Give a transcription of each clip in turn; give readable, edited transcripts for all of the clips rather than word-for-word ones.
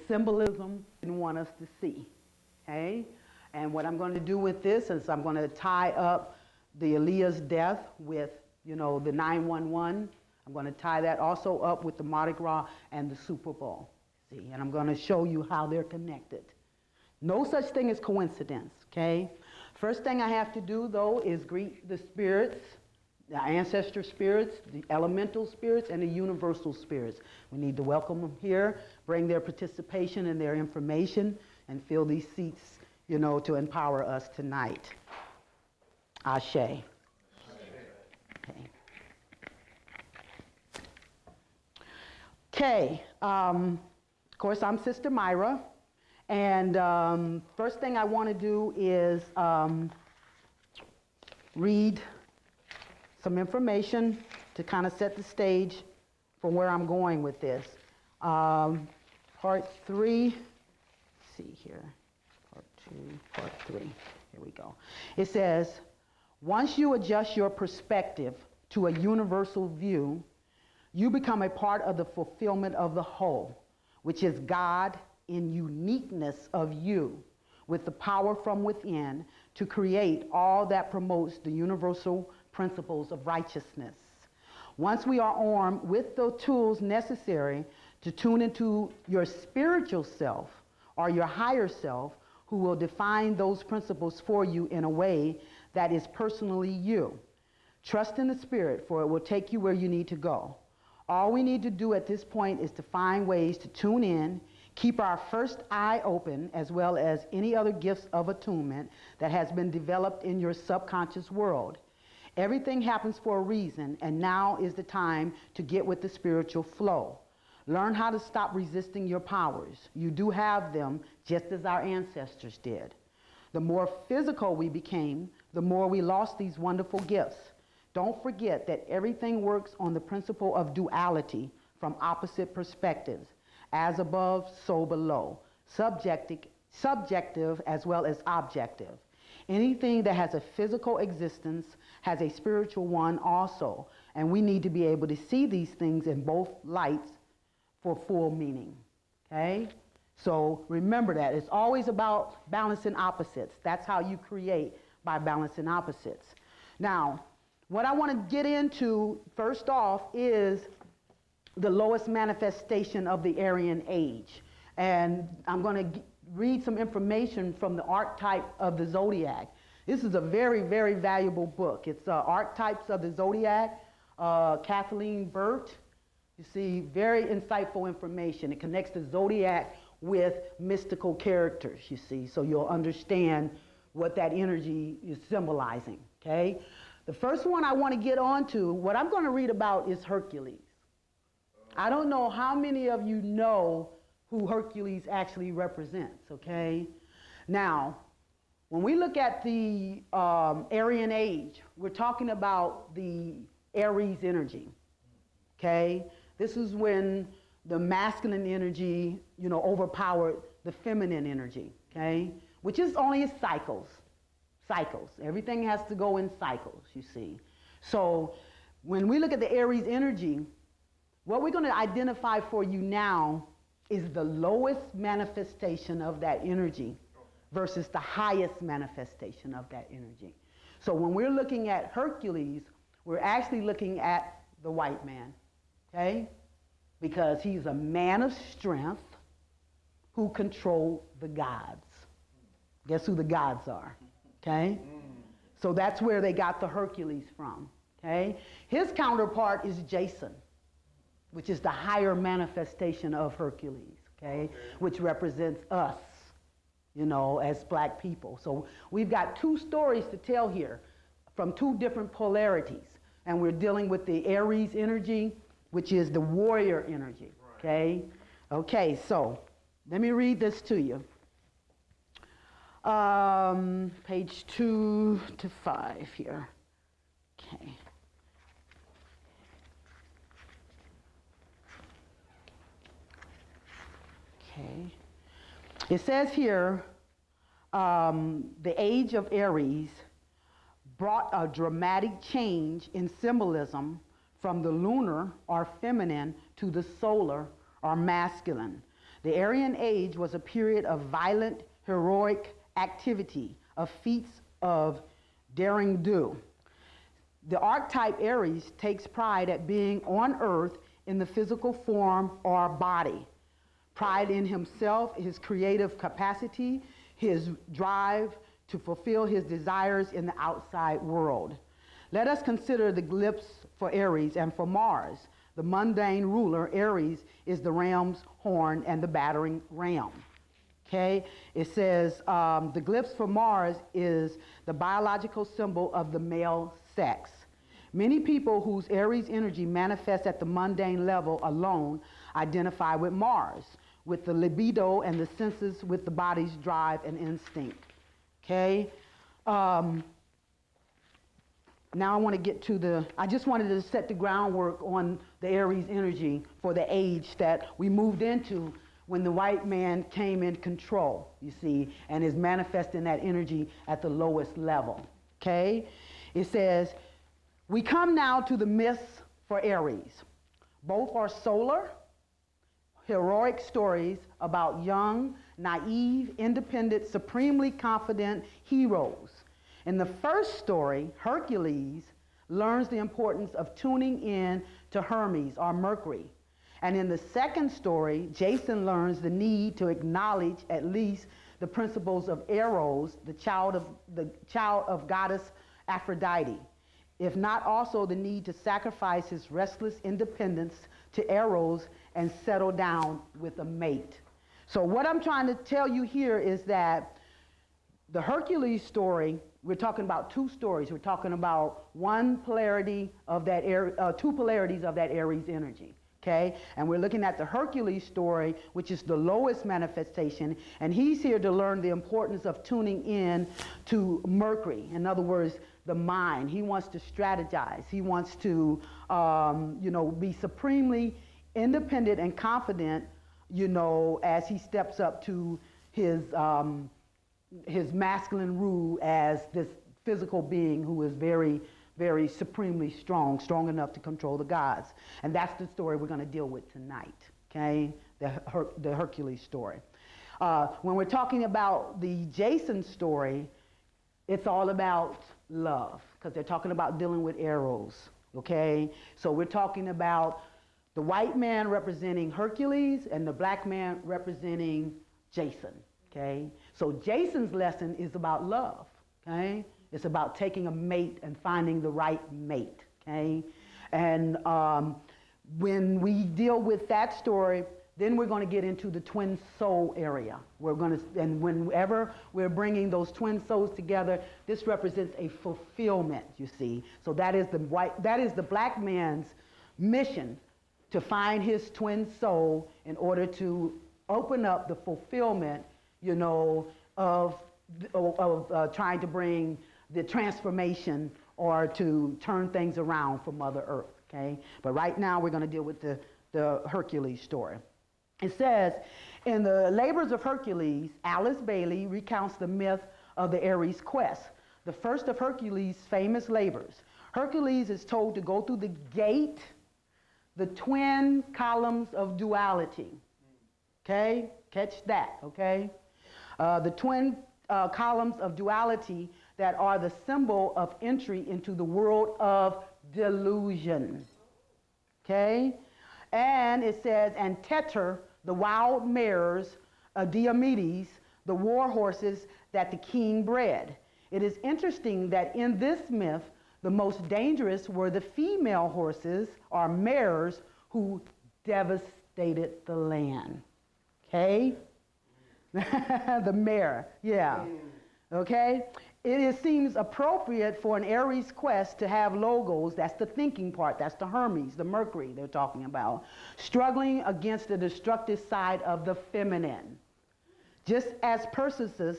symbolism didn't want us to see, okay? And what I'm going to do with this is I'm going to tie up the Aaliyah's death with, you know, the 911. I'm going to tie that also up with the Mardi Gras and the Super Bowl. See, and I'm going to show you how they're connected. No such thing as coincidence, okay? First thing I have to do, though, is greet the spirits, the ancestor spirits, the elemental spirits, and the universal spirits. We need to welcome them here, bring their participation and their information, and fill these seats, you know, to empower us tonight. Ashe. Okay. Okay. Of course, I'm Sister MyRa. And first thing I want to do is read some information to kind of set the stage for where I'm going with this. Part 3, let's see here, part 2, part 3, here we go. It says, once you adjust your perspective to a universal view, you become a part of the fulfillment of the whole, which is God in uniqueness of you, with the power from within to create all that promotes the universal principles of righteousness. Once we are armed with the tools necessary to tune into your spiritual self or your higher self, who will define those principles for you in a way that is personally you. Trust in the Spirit, for it will take you where you need to go. All we need to do at this point is to find ways to tune in, keep our first eye open, as well as any other gifts of attunement that has been developed in your subconscious world. Everything happens for a reason, and now is the time to get with the spiritual flow. Learn how to stop resisting your powers. You do have them, just as our ancestors did. The more physical we became, the more we lost these wonderful gifts. Don't forget that everything works on the principle of duality from opposite perspectives. As above, so below. Subjective as well as objective. Anything that has a physical existence has a spiritual one also, and we need to be able to see these things in both lights for full meaning, okay? So remember that. It's always about balancing opposites. That's how you create, by balancing opposites. Now, what I want to get into first off is the lowest manifestation of the Aryan age. And I'm going to read some information from the Archetype of the Zodiac. This is a very, very valuable book. It's Archetypes of the Zodiac, Kathleen Burt. You see, very insightful information. It connects the Zodiac with mystical characters, you see, so you'll understand what that energy is symbolizing, okay? The first one I want to get on to, what I'm going to read about is Hercules. I don't know how many of you know who Hercules actually represents, okay? Now, when we look at the Aryan age, we're talking about the Aries energy, okay? This is when the masculine energy, you know, overpowered the feminine energy, okay? Which is only cycles. Cycles. Everything has to go in cycles, you see. So when we look at the Aries energy, what we're going to identify for you now is the lowest manifestation of that energy versus the highest manifestation of that energy. So when we're looking at Hercules, we're actually looking at the white man, okay? Because he's a man of strength who controls the gods. Guess who the gods are, okay? So that's where they got the Hercules from, okay? His counterpart is Jason, which is the higher manifestation of Hercules, okay? Which represents us, you know, as black people. So we've got two stories to tell here from two different polarities. And we're dealing with the Aries energy, which is the warrior energy, okay? Okay, so let me read this to you. Page 2 to 5 here, okay. Okay. It says here, the age of Aries brought a dramatic change in symbolism from the lunar or feminine to the solar or masculine. The Aryan age was a period of violent, heroic activity, of feats of daring do. The archetype Aries takes pride at being on earth in the physical form or body. Pride in himself, his creative capacity, his drive to fulfill his desires in the outside world. Let us consider the glyphs for Aries and for Mars. The mundane ruler, Aries, is the ram's horn and the battering ram. Okay? It says the glyphs for Mars is the biological symbol of the male sex. Many people whose Aries energy manifests at the mundane level alone identify with Mars, with the libido and the senses, with the body's drive and instinct. Okay? Now I want to get to I just wanted to set the groundwork on the Aries energy for the age that we moved into when the white man came in control, you see, and is manifesting that energy at the lowest level. Okay? It says, we come now to the myths for Aries. Both are solar, heroic stories about young, naive, independent, supremely confident heroes. In the first story, Hercules learns the importance of tuning in to Hermes or Mercury. And in the second story, Jason learns the need to acknowledge at least the principles of Eros, the child of goddess Aphrodite, if not also the need to sacrifice his restless independence to Eros and settle down with a mate. So what I'm trying to tell you here is that the Hercules story, we're talking about two stories. We're talking about one polarity of that two polarities of that Aries energy. Okay? And we're looking at the Hercules story, which is the lowest manifestation, and he's here to learn the importance of tuning in to Mercury. In other words, the mind. He wants to strategize. He wants to, be supremely independent and confident, as he steps up to his masculine rule as this physical being who is very, very supremely strong enough to control the gods. And that's the story we're going to deal with tonight, okay? The Hercules story. When we're talking about the Jason story, it's all about love, because they're talking about dealing with Eros, okay? So we're talking about the white man representing Hercules and the black man representing Jason, okay? So Jason's lesson is about love, okay? It's about taking a mate and finding the right mate, okay? And when we deal with that story, then we're going to get into the twin soul area. And whenever we're bringing those twin souls together, this represents a fulfillment, you see. So that is the black man's mission, to find his twin soul in order to open up the fulfillment, of trying to bring the transformation or to turn things around for Mother Earth, okay? But right now we're going to deal with the Hercules story. It says, in the Labors of Hercules, Alice Bailey recounts the myth of the Aries quest, the first of Hercules' famous labors. Hercules is told to go through the gate, the twin columns of duality, okay? Catch that, okay? The twin columns of duality that are the symbol of entry into the world of delusion, okay? And it says, and Decatur, the wild mares, Diomedes, the war horses that the king bred. It is interesting that in this myth, the most dangerous were the female horses or mares who devastated the land, okay? The mare, yeah, okay? It seems appropriate for an Aries quest to have logos, that's the thinking part, that's the Hermes, the Mercury they're talking about, struggling against the destructive side of the feminine. Just as Perseus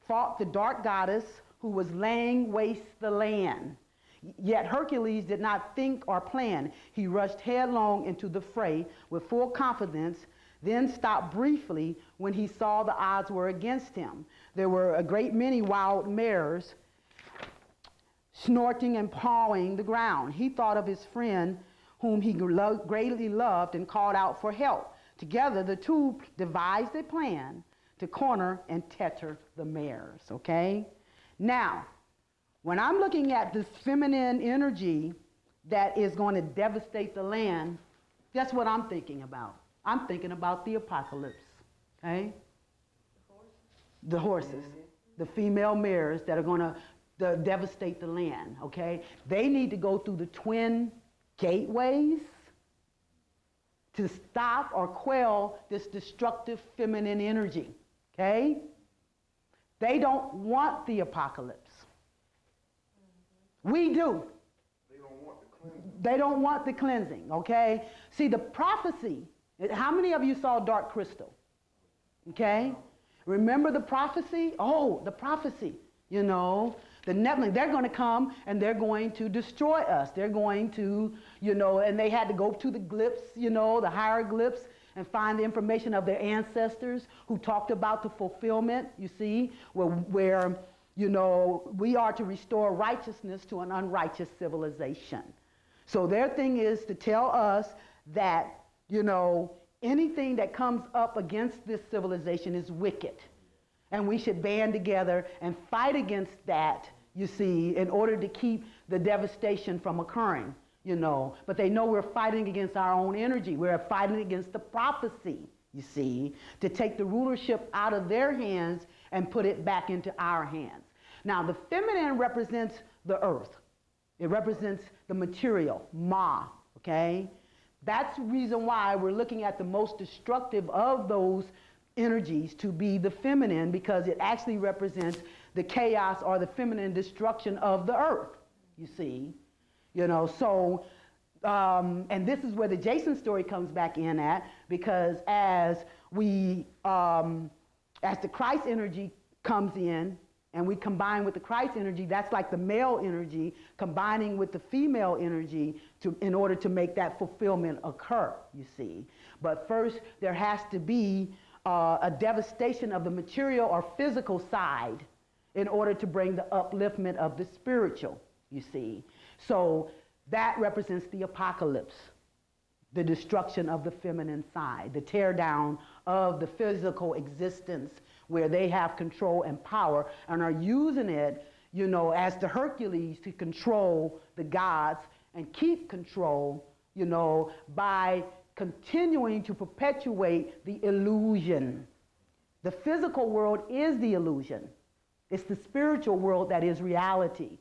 fought the dark goddess who was laying waste the land, yet Hercules did not think or plan. He rushed headlong into the fray with full confidence, then stopped briefly when he saw the odds were against him. There were a great many wild mares snorting and pawing the ground. He thought of his friend whom he greatly loved and called out for help. Together, the two devised a plan to corner and tether the mares, okay? Now, when I'm looking at this feminine energy that is going to devastate the land, guess what I'm thinking about? I'm thinking about the apocalypse, okay? The horses, the female mares that are going to devastate the land, okay? They need to go through the twin gateways to stop or quell this destructive feminine energy, okay? They don't want the apocalypse. We do. They don't want the cleansing. They don't want the cleansing, okay? See, the prophecy, how many of you saw Dark Crystal? Okay? Remember the prophecy? Oh, the prophecy, you know. The Nephilim, they're going to come and they're going to destroy us. They're going to, you know, and they had to go to the glyphs, you know, the hieroglyphs, and find the information of their ancestors who talked about the fulfillment, you see, where you know, we are to restore righteousness to an unrighteous civilization. So their thing is to tell us that, you know, anything that comes up against this civilization is wicked. And we should band together and fight against that, you see, in order to keep the devastation from occurring, you know. But they know we're fighting against our own energy. We're fighting against the prophecy, you see, to take the rulership out of their hands and put it back into our hands. Now, the feminine represents the earth. It represents the material, Ma, okay? That's the reason why we're looking at the most destructive of those energies to be the feminine, because it actually represents the chaos or the feminine destruction of the earth, you see. You know, so, and this is where the Jason story comes back in at, because as the Christ energy comes in, and we combine with the Christ energy, that's like the male energy combining with the female energy in order to make that fulfillment occur, you see. But first, there has to be a devastation of the material or physical side in order to bring the upliftment of the spiritual, you see. So that represents the apocalypse, the destruction of the feminine side, the tear down of the physical existence where they have control and power and are using it, you know, as the Hercules to control the gods and keep control, you know, by continuing to perpetuate the illusion. The physical world is the illusion. It's the spiritual world that is reality.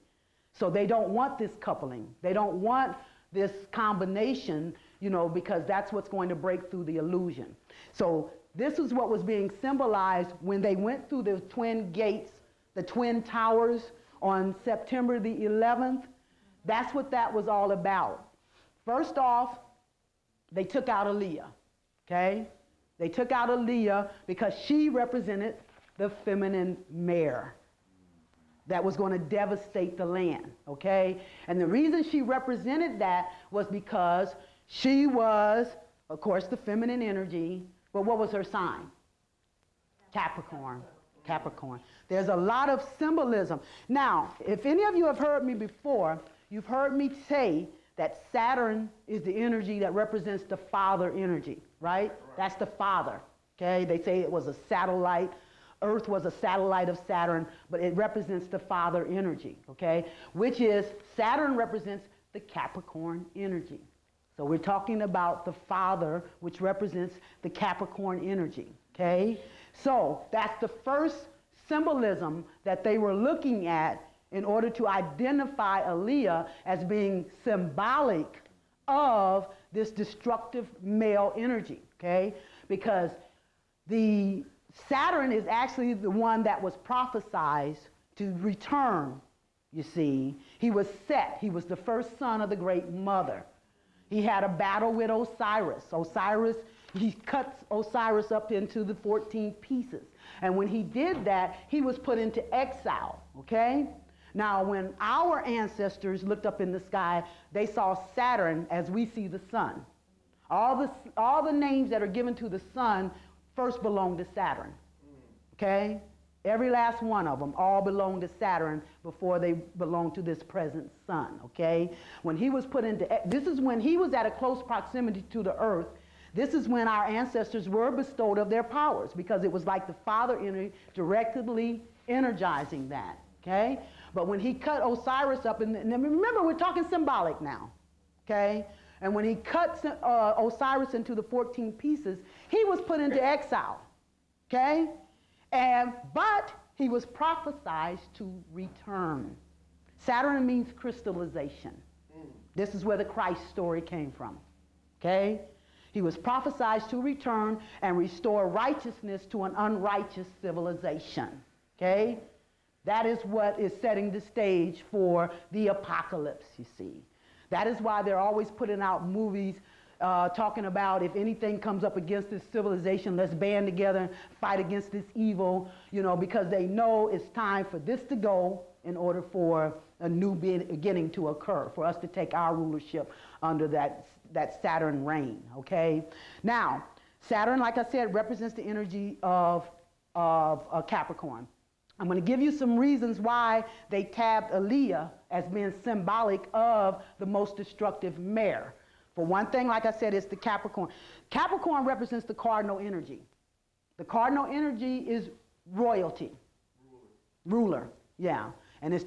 So they don't want this coupling. They don't want this combination, you know, because that's what's going to break through the illusion. So this is what was being symbolized when they went through the twin gates, the twin towers on September the 11th. That's what that was all about. First off, they took out Aaliyah, okay? They took out Aaliyah because she represented the feminine mare that was going to devastate the land, okay? And the reason she represented that was because she was, of course, the feminine energy, but what was her sign? Capricorn. Capricorn. There's a lot of symbolism. Now, if any of you have heard me before, you've heard me say that Saturn is the energy that represents the father energy, right? That's the father, okay? They say it was a satellite. Earth was a satellite of Saturn, but it represents the father energy, okay? Which is, Saturn represents the Capricorn energy. So we're talking about the father, which represents the Capricorn energy, okay? So that's the first symbolism that they were looking at in order to identify Aaliyah as being symbolic of this destructive male energy, okay? Because the Saturn is actually the one that was prophesied to return, you see. He was Set. He was the first son of the Great Mother. He had a battle with Osiris. He cuts Osiris up into the 14 pieces. And when he did that, he was put into exile, okay? Now, when our ancestors looked up in the sky, they saw Saturn as we see the sun. All the names that are given to the sun first belong to Saturn, okay? Every last one of them all belong to Saturn before they belong to this present sun, okay? When he was put into, this is when he was at a close proximity to the earth, This is when our ancestors were bestowed of their powers, because it was like the father energy directly energizing that, okay? But when he cut Osiris up, and remember, we're talking symbolic now, okay? And when he cut Osiris into the 14 pieces, he was put into exile, okay? But he was prophesied to return. Saturn means crystallization. This is where the Christ story came from, okay? He was prophesied to return and restore righteousness to an unrighteous civilization, okay? That is what is setting the stage for the apocalypse, you see. That is why they're always putting out movies talking about if anything comes up against this civilization, let's band together and fight against this evil, you know, because they know it's time for this to go in order for a new beginning to occur, for us to take our rulership under that Saturn reign, okay? Now, Saturn, like I said, represents the energy of Capricorn. I'm going to give you some reasons why they tabbed Aaliyah as being symbolic of the most destructive mare. For one thing, like I said, it's the Capricorn. Capricorn represents the cardinal energy. The cardinal energy is royalty. Ruler, yeah. And it's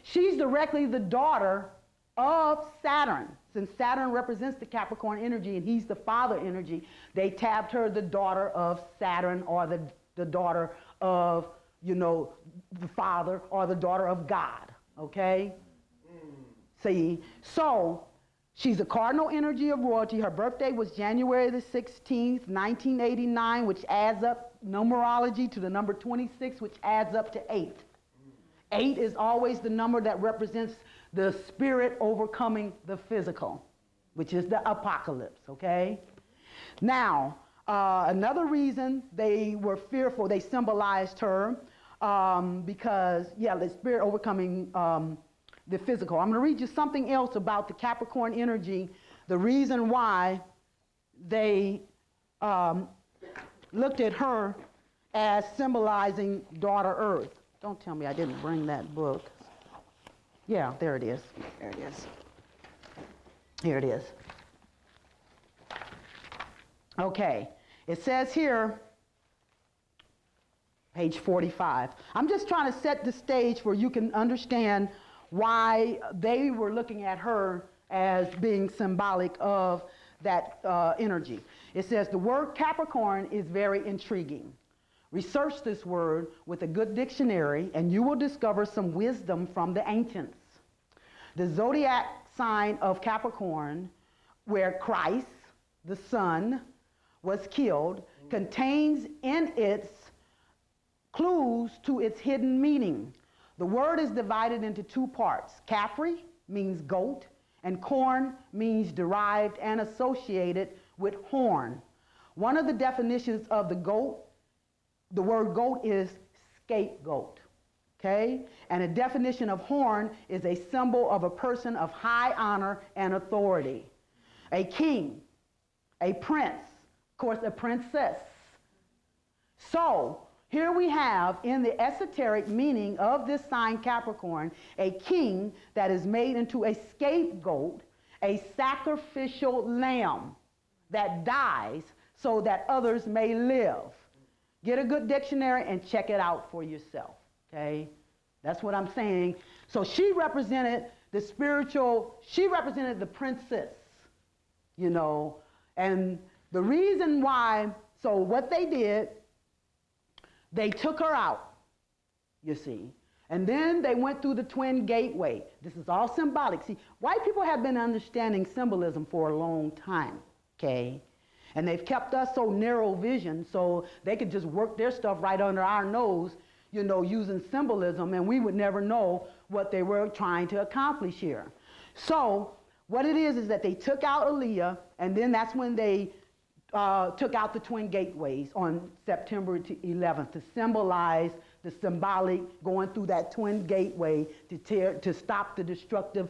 she's directly the daughter of Saturn. Since Saturn represents the Capricorn energy and he's the father energy, they tabbed her the daughter of Saturn, or the daughter of, you know, the father, or the daughter of God, okay? See, so she's a cardinal energy of royalty. Her birthday was January the 16th, 1989, which adds up numerology to the number 26, which adds up to 8. 8 is always the number that represents the spirit overcoming the physical, which is the apocalypse, okay? Now, another reason they were fearful, they symbolized her because, yeah, the spirit overcoming the physical. I'm going to read you something else about the Capricorn energy, the reason why they looked at her as symbolizing daughter Earth. Don't tell me I didn't bring that book. Yeah, there it is. There it is. Here it is. Okay, it says here, page 45. I'm just trying to set the stage where you can understand why they were looking at her as being symbolic of that energy. It says the word Capricorn is very intriguing. Research this word with a good dictionary and you will discover some wisdom from the ancients. The zodiac sign of Capricorn, where Christ, the sun, was killed, contains in its clues to its hidden meaning. The word is divided into 2 parts. Capri means goat, and corn means derived and associated with horn. One of the definitions of the word goat is scapegoat, okay? And a definition of horn is a symbol of a person of high honor and authority. A king, a prince, of course, a princess. So, here we have, in the esoteric meaning of this sign Capricorn, a king that is made into a scapegoat, a sacrificial lamb that dies so that others may live. Get a good dictionary and check it out for yourself, okay? That's what I'm saying. So she represented the spiritual, she represented the princess, you know, and the reason why, so what they did, they took her out, you see, and then they went through the twin gateway. This is all symbolic. See, white people have been understanding symbolism for a long time, okay? And they've kept us so narrow vision so they could just work their stuff right under our nose, you know, using symbolism, and we would never know what they were trying to accomplish here. So what it is that they took out Aaliyah, and then that's when they took out the twin gateways on September 11th to symbolize the symbolic going through that twin gateway to stop the destructive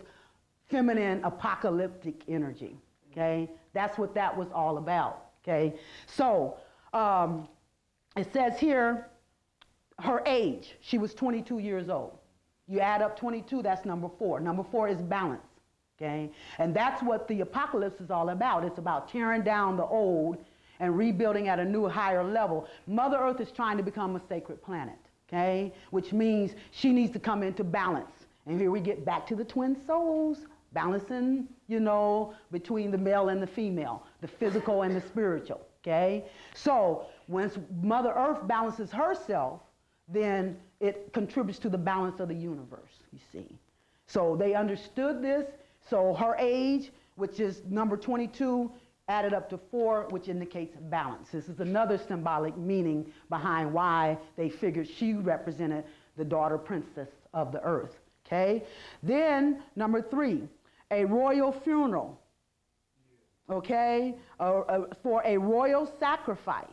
feminine apocalyptic energy, okay? That's what that was all about, okay? So it says here, her age, she was 22 years old. You add up 22, that's number 4. Number 4 is balance, okay? And that's what the apocalypse is all about. It's about tearing down the old and rebuilding at a new, higher level. Mother Earth is trying to become a sacred planet, okay? Which means she needs to come into balance. And here we get back to the twin souls, balancing, you know, between the male and the female, the physical and the spiritual, okay? So once Mother Earth balances herself, then it contributes to the balance of the universe, you see. So they understood this. So her age, which is number 22, added up to 4, which indicates balance. This is another symbolic meaning behind why they figured she represented the daughter princess of the earth, okay? Then, number 3, a royal funeral, okay? For a royal sacrifice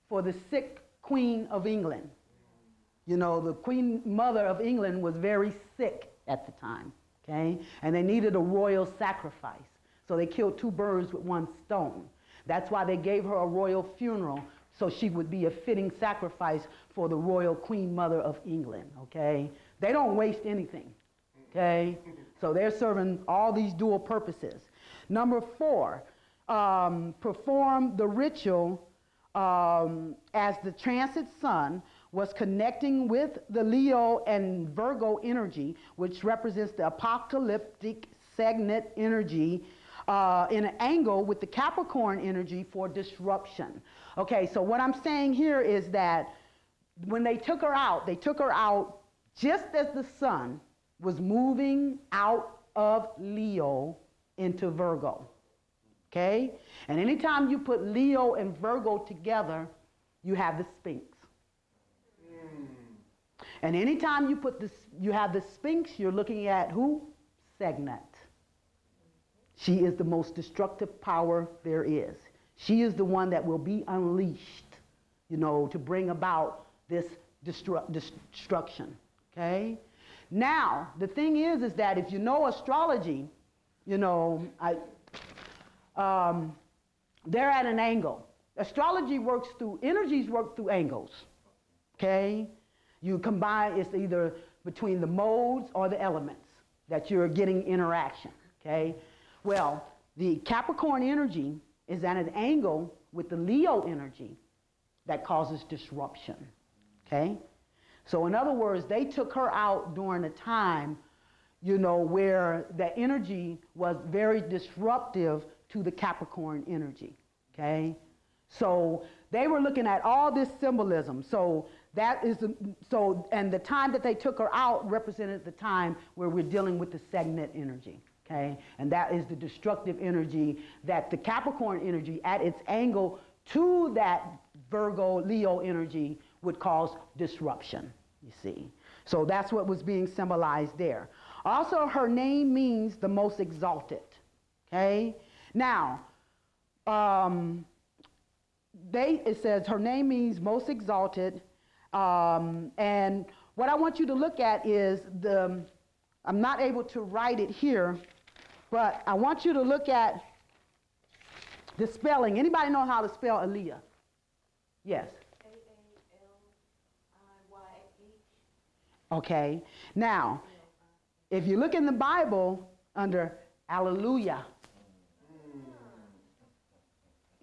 for the sick Queen of England. You know, the Queen Mother of England was very sick at the time, okay? And they needed a royal sacrifice. So they killed 2 birds with 1 stone. That's why they gave her a royal funeral, so she would be a fitting sacrifice for the royal Queen Mother of England, okay? They don't waste anything, okay? So they're serving all these dual purposes. Number 4, perform the ritual as the transit sun was connecting with the Leo and Virgo energy, which represents the apocalyptic signet energy, in an angle with the Capricorn energy for disruption. Okay, so what I'm saying here is that when they took her out just as the sun was moving out of Leo into Virgo. Okay? And anytime you put Leo and Virgo together, you have the Sphinx. And anytime you put this, you have the Sphinx, you're looking at who? Signet. She is the most destructive power there is. She is the one that will be unleashed, you know, to bring about this destruction, okay? Now, the thing is that if you know astrology, you know, they're at an angle. Astrology works through, energies work through angles, okay? You combine, it's either between the modes or the elements that you're getting interaction, okay? Well, the Capricorn energy is at an angle with the Leo energy that causes disruption, okay? So in other words, they took her out during a time, you know, where the energy was very disruptive to the Capricorn energy, okay? So they were looking at all this symbolism. So that is, and the time that they took her out represented the time where we're dealing with the signet energy. Okay, and that is the destructive energy that the Capricorn energy at its angle to that Virgo Leo energy would cause disruption, you see. So that's what was being symbolized there. Also, her name means the most exalted, okay? Now, it says her name means most exalted, and what I want you to look at is I'm not able to write it here, but I want you to look at the spelling. Anybody know how to spell Aaliyah? Yes. A-A-L-I-Y-H. Okay. Now, if you look in the Bible under Alleluia,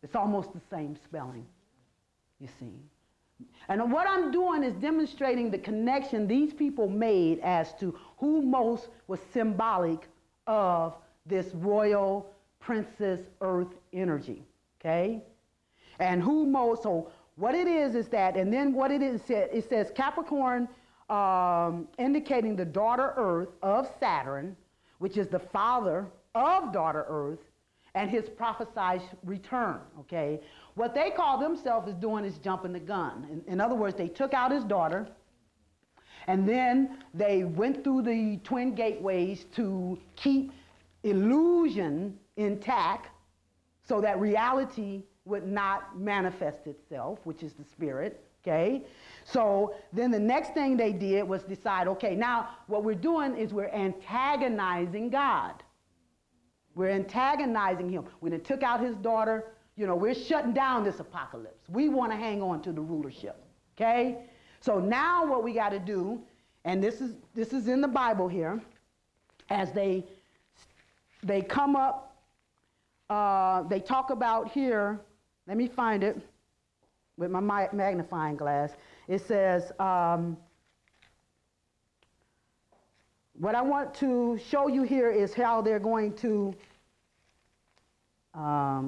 it's almost the same spelling, you see. And what I'm doing is demonstrating the connection these people made as to who most was symbolic of this royal princess earth energy, okay? And who most, so what it is that, and then what it says Capricorn indicating the daughter earth of Saturn, which is the father of daughter earth, and his prophesied return, okay? What they call themselves is doing is jumping the gun. In other words, they took out his daughter, and then they went through the twin gateways to keep illusion intact so that reality would not manifest itself, which is the spirit, okay? So then the next thing they did was decide, okay, now what we're doing is we're antagonizing God. We're antagonizing him. When they took out his daughter, you know, we're shutting down this apocalypse. We want to hang on to the rulership, okay? So now what we got to do, and this is in the Bible here, as they they come up, they talk about here, let me find it with my magnifying glass. It says, what I want to show you here is how they're going to, I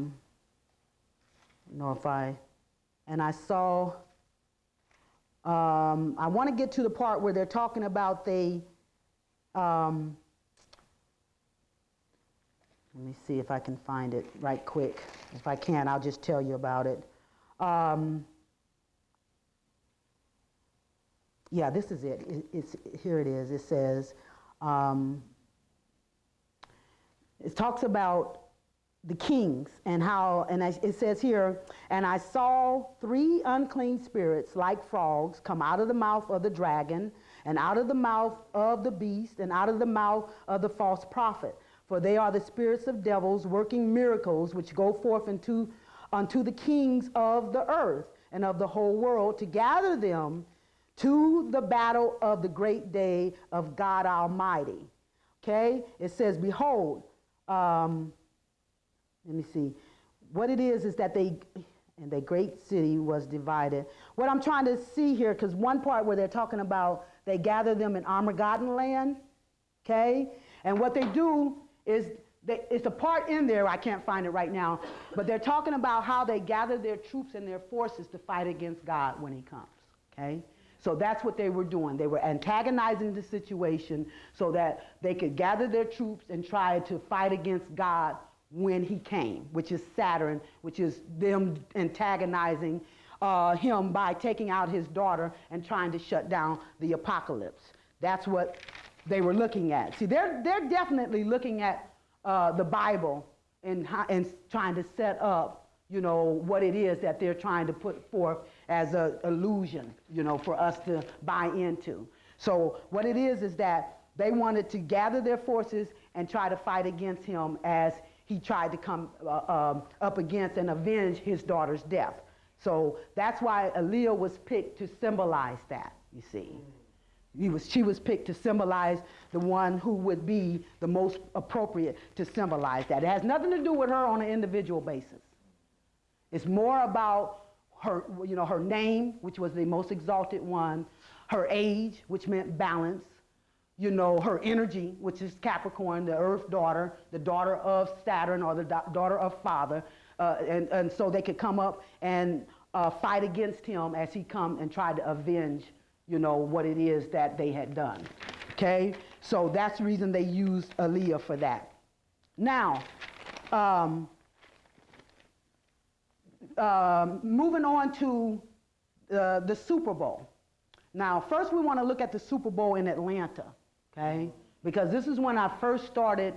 want to get to the part where they're talking about let me see if I can find it right quick. If I can't, I'll just tell you about it. Yeah, this is it. Here it is. It says, it talks about the kings and how, and it says here, and I saw 3 unclean spirits like frogs come out of the mouth of the dragon, and out of the mouth of the beast, and out of the mouth of the false prophet. For they are the spirits of devils working miracles which go forth unto the kings of the earth and of the whole world to gather them to the battle of the great day of God Almighty. Okay? It says, behold, let me see. What it is that and the great city was divided. What I'm trying to see here, because one part where they're talking about they gather them in Armageddon land, okay? And what they do is, it's a part in there, I can't find it right now, but they're talking about how they gather their troops and their forces to fight against God when he comes, okay? So that's what they were doing. They were antagonizing the situation so that they could gather their troops and try to fight against God when he came, which is Saturn, which is them antagonizing him by taking out his daughter and trying to shut down the apocalypse. That's what they were looking at. See, they're definitely looking at the Bible and trying to set up, you know, what it is that they're trying to put forth as an illusion, you know, for us to buy into. So what it is that they wanted to gather their forces and try to fight against him as he tried to come up against and avenge his daughter's death. So that's why Aaliyah was picked to symbolize that, you see. She was picked to symbolize the one who would be the most appropriate to symbolize that. It has nothing to do with her on an individual basis. It's more about her, you know, her name, which was the most exalted one, her age, which meant balance, you know, her energy, which is Capricorn, the earth daughter, the daughter of Saturn, or the daughter of Father, and so they could come up and fight against him as he come and tried to avenge, you know, what it is that they had done. Okay? So that's the reason they used Aaliyah for that. Now, moving on to the Super Bowl. Now, first we want to look at the Super Bowl in Atlanta, okay? Because this is when I first started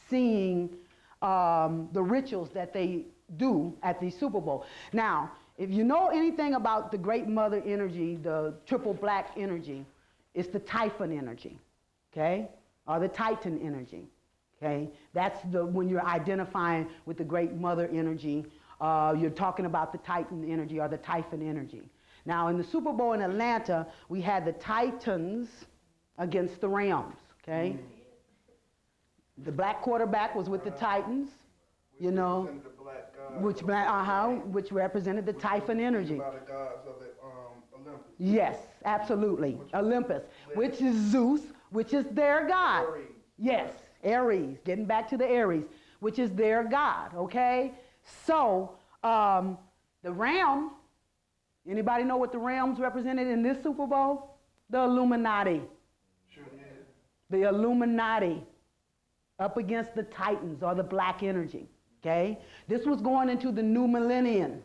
seeing the rituals that they do at the Super Bowl. Now, if you know anything about the Great Mother energy, the triple black energy, it's the Typhon energy, okay? Or the Titan energy, okay? That's when you're identifying with the Great Mother energy, you're talking about the Titan energy or the Typhon energy. Now, in the Super Bowl in Atlanta, we had the Titans against the Rams, okay? The black quarterback was with the Titans, you know, which represented the Typhon energy. By the gods of Olympus. Yes, absolutely. Olympus, which is Zeus, which is their god. Aries. Yes, Aries, getting back to the Aries, which is their god, okay? So, the ram, anybody know what the rams represented in this Super Bowl? The Illuminati. Sure did. The Illuminati up against the Titans, or the black energy, okay? This was going into the new millennium.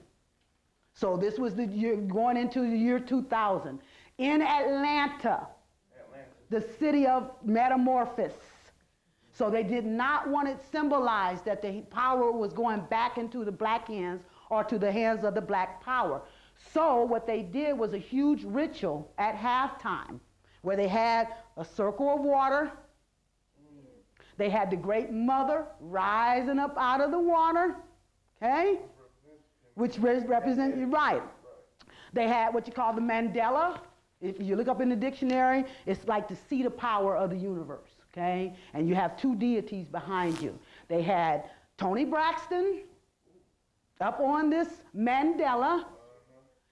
So this was the year, going into the year 2000. In Atlanta, the city of metamorphosis. So they did not want it symbolized that the power was going back into the black hands or to the hands of the black power. So what they did was a huge ritual at halftime where they had a circle of water. They had the Great Mother rising up out of the water, okay? Which represents, right. They had what you call the Mandela. If you look up in the dictionary, it's like the seat of power of the universe, okay? And you have two deities behind you. They had Toni Braxton up on this mandala.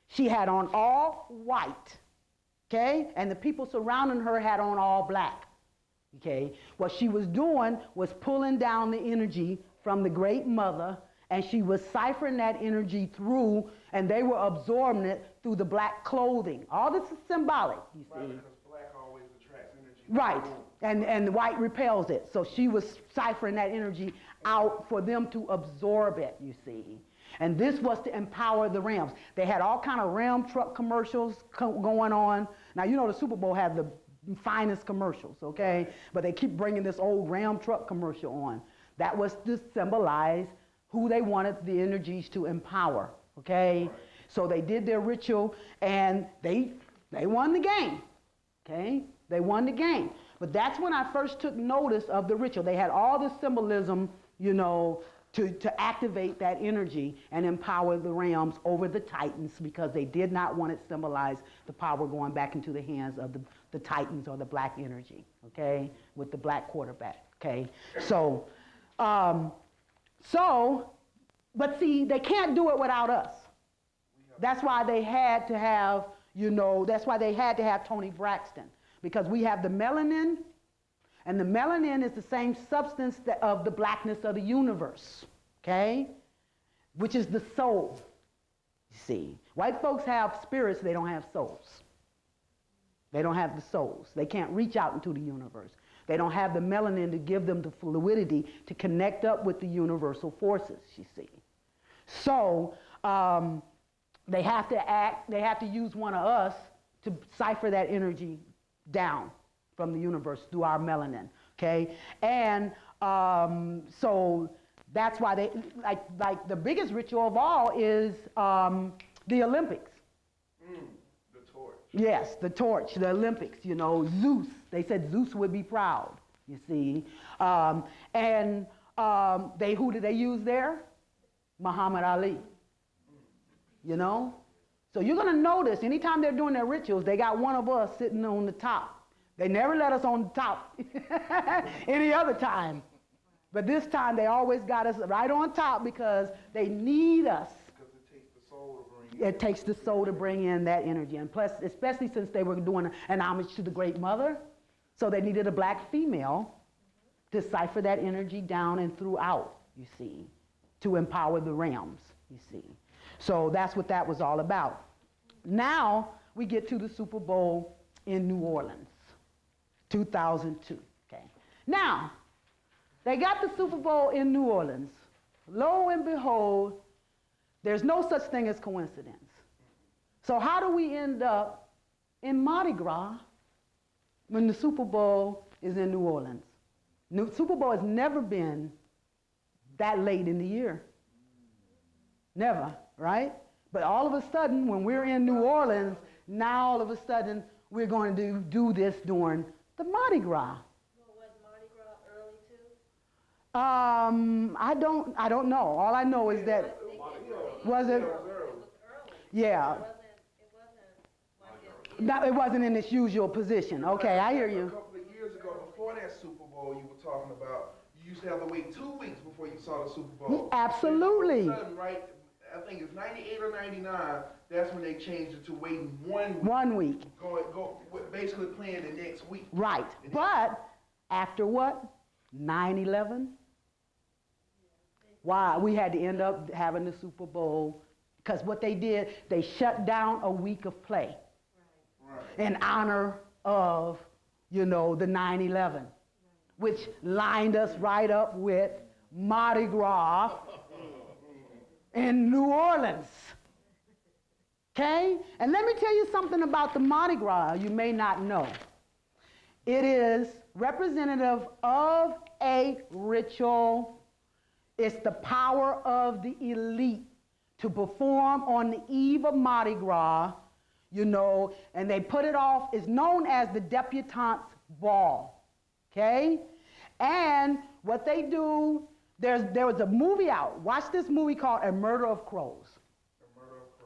She had on all white, okay? And the people surrounding her had on all black, okay? What she was doing was pulling down the energy from the Great Mother, and she was ciphering that energy through, and they were absorbing it through the black clothing. All this is symbolic, you see. Right, because black always attracts energy. Right, and white repels it. So she was ciphering that energy out for them to absorb it, you see. And this was to empower the realms. They had all kind of ram truck commercials going on. Now, you know the Super Bowl had the finest commercials, okay? But they keep bringing this old ram truck commercial on. That was to symbolize who they wanted the energies to empower, okay? So they did their ritual, and they won the game, okay? They won the game. But that's when I first took notice of the ritual. They had all the symbolism, you know, to activate that energy and empower the realms over the Titans, because they did not want it symbolized the power going back into the hands of the Titans or the black energy, okay, with the black quarterback, okay? So, but see, they can't do it without us. That's why they had to have, you know, that's why they had to have Toni Braxton, because we have the melanin, and the melanin is the same substance of the blackness of the universe, okay? Which is the soul, you see. White folks have spirits, they don't have souls. They don't have the souls. They can't reach out into the universe. They don't have the melanin to give them the fluidity to connect up with the universal forces, you see. So they have to use one of us to cipher that energy down from the universe through our melanin, okay? And so that's why they, like the biggest ritual of all is the Olympics. The torch. Yes, the torch, the Olympics, you know, Zeus. They said Zeus would be proud, you see. Who did they use there? Muhammad Ali, you know? So you're gonna notice anytime they're doing their rituals, they got one of us sitting on the top. They never let us on the top any other time. But this time they always got us right on top because they need us. Because it takes the soul to bring in. It takes the soul to bring in that energy. And plus, especially since they were doing an homage to the Great Mother, so they needed a black female to cipher that energy down and throughout, you see, to empower the realms, you see. So that's what that was all about. Now we get to the Super Bowl in New Orleans. 2002, okay. Now, they got the Super Bowl in New Orleans. Lo and behold, there's no such thing as coincidence. So how do we end up in Mardi Gras when the Super Bowl is in New Orleans? Super Bowl has never been that late in the year. Never, right? But all of a sudden, when we're in New Orleans, now all of a sudden, we're going to do this during the Mardi Gras. Well, was Mardi Gras early too? I don't know. All I know is that was it? It was early. Yeah. It wasn't like It wasn't in its usual position. Okay, I hear you. A couple of years ago, before that Super Bowl you were talking about, you used to have to wait 2 weeks before you saw the Super Bowl. Absolutely. All of a sudden, right, I think it's 98 or 99, that's when they changed it to waiting 1 week. 1 week. Go, basically playing the next week. Right. But after what? 9/11? Why? We had to end up having the Super Bowl because what they did, they shut down a week of play in honor of, you know, the 9/11, which lined us right up with Mardi Gras in New Orleans. Okay? And let me tell you something about the Mardi Gras you may not know. It is representative of a ritual. It's the power of the elite to perform on the eve of Mardi Gras, you know, and they put it off. It's known as the Debutante's Ball, okay? And what they do, there was a movie out. Watch this movie called A Murder of Crows.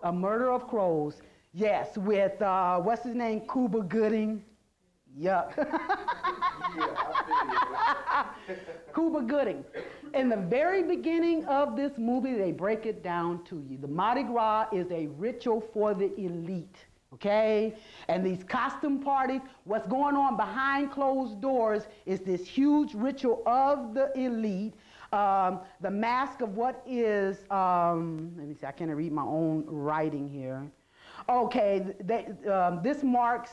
A Murder of Crows. Yes, with, what's his name, Cuba Gooding. Yuck. Cuba Gooding. In the very beginning of this movie, they break it down to you. The Mardi Gras is a ritual for the elite, okay? And these costume parties, what's going on behind closed doors is this huge ritual of the elite. The mask of what is, let me see, I can't read my own writing here. Okay, this marks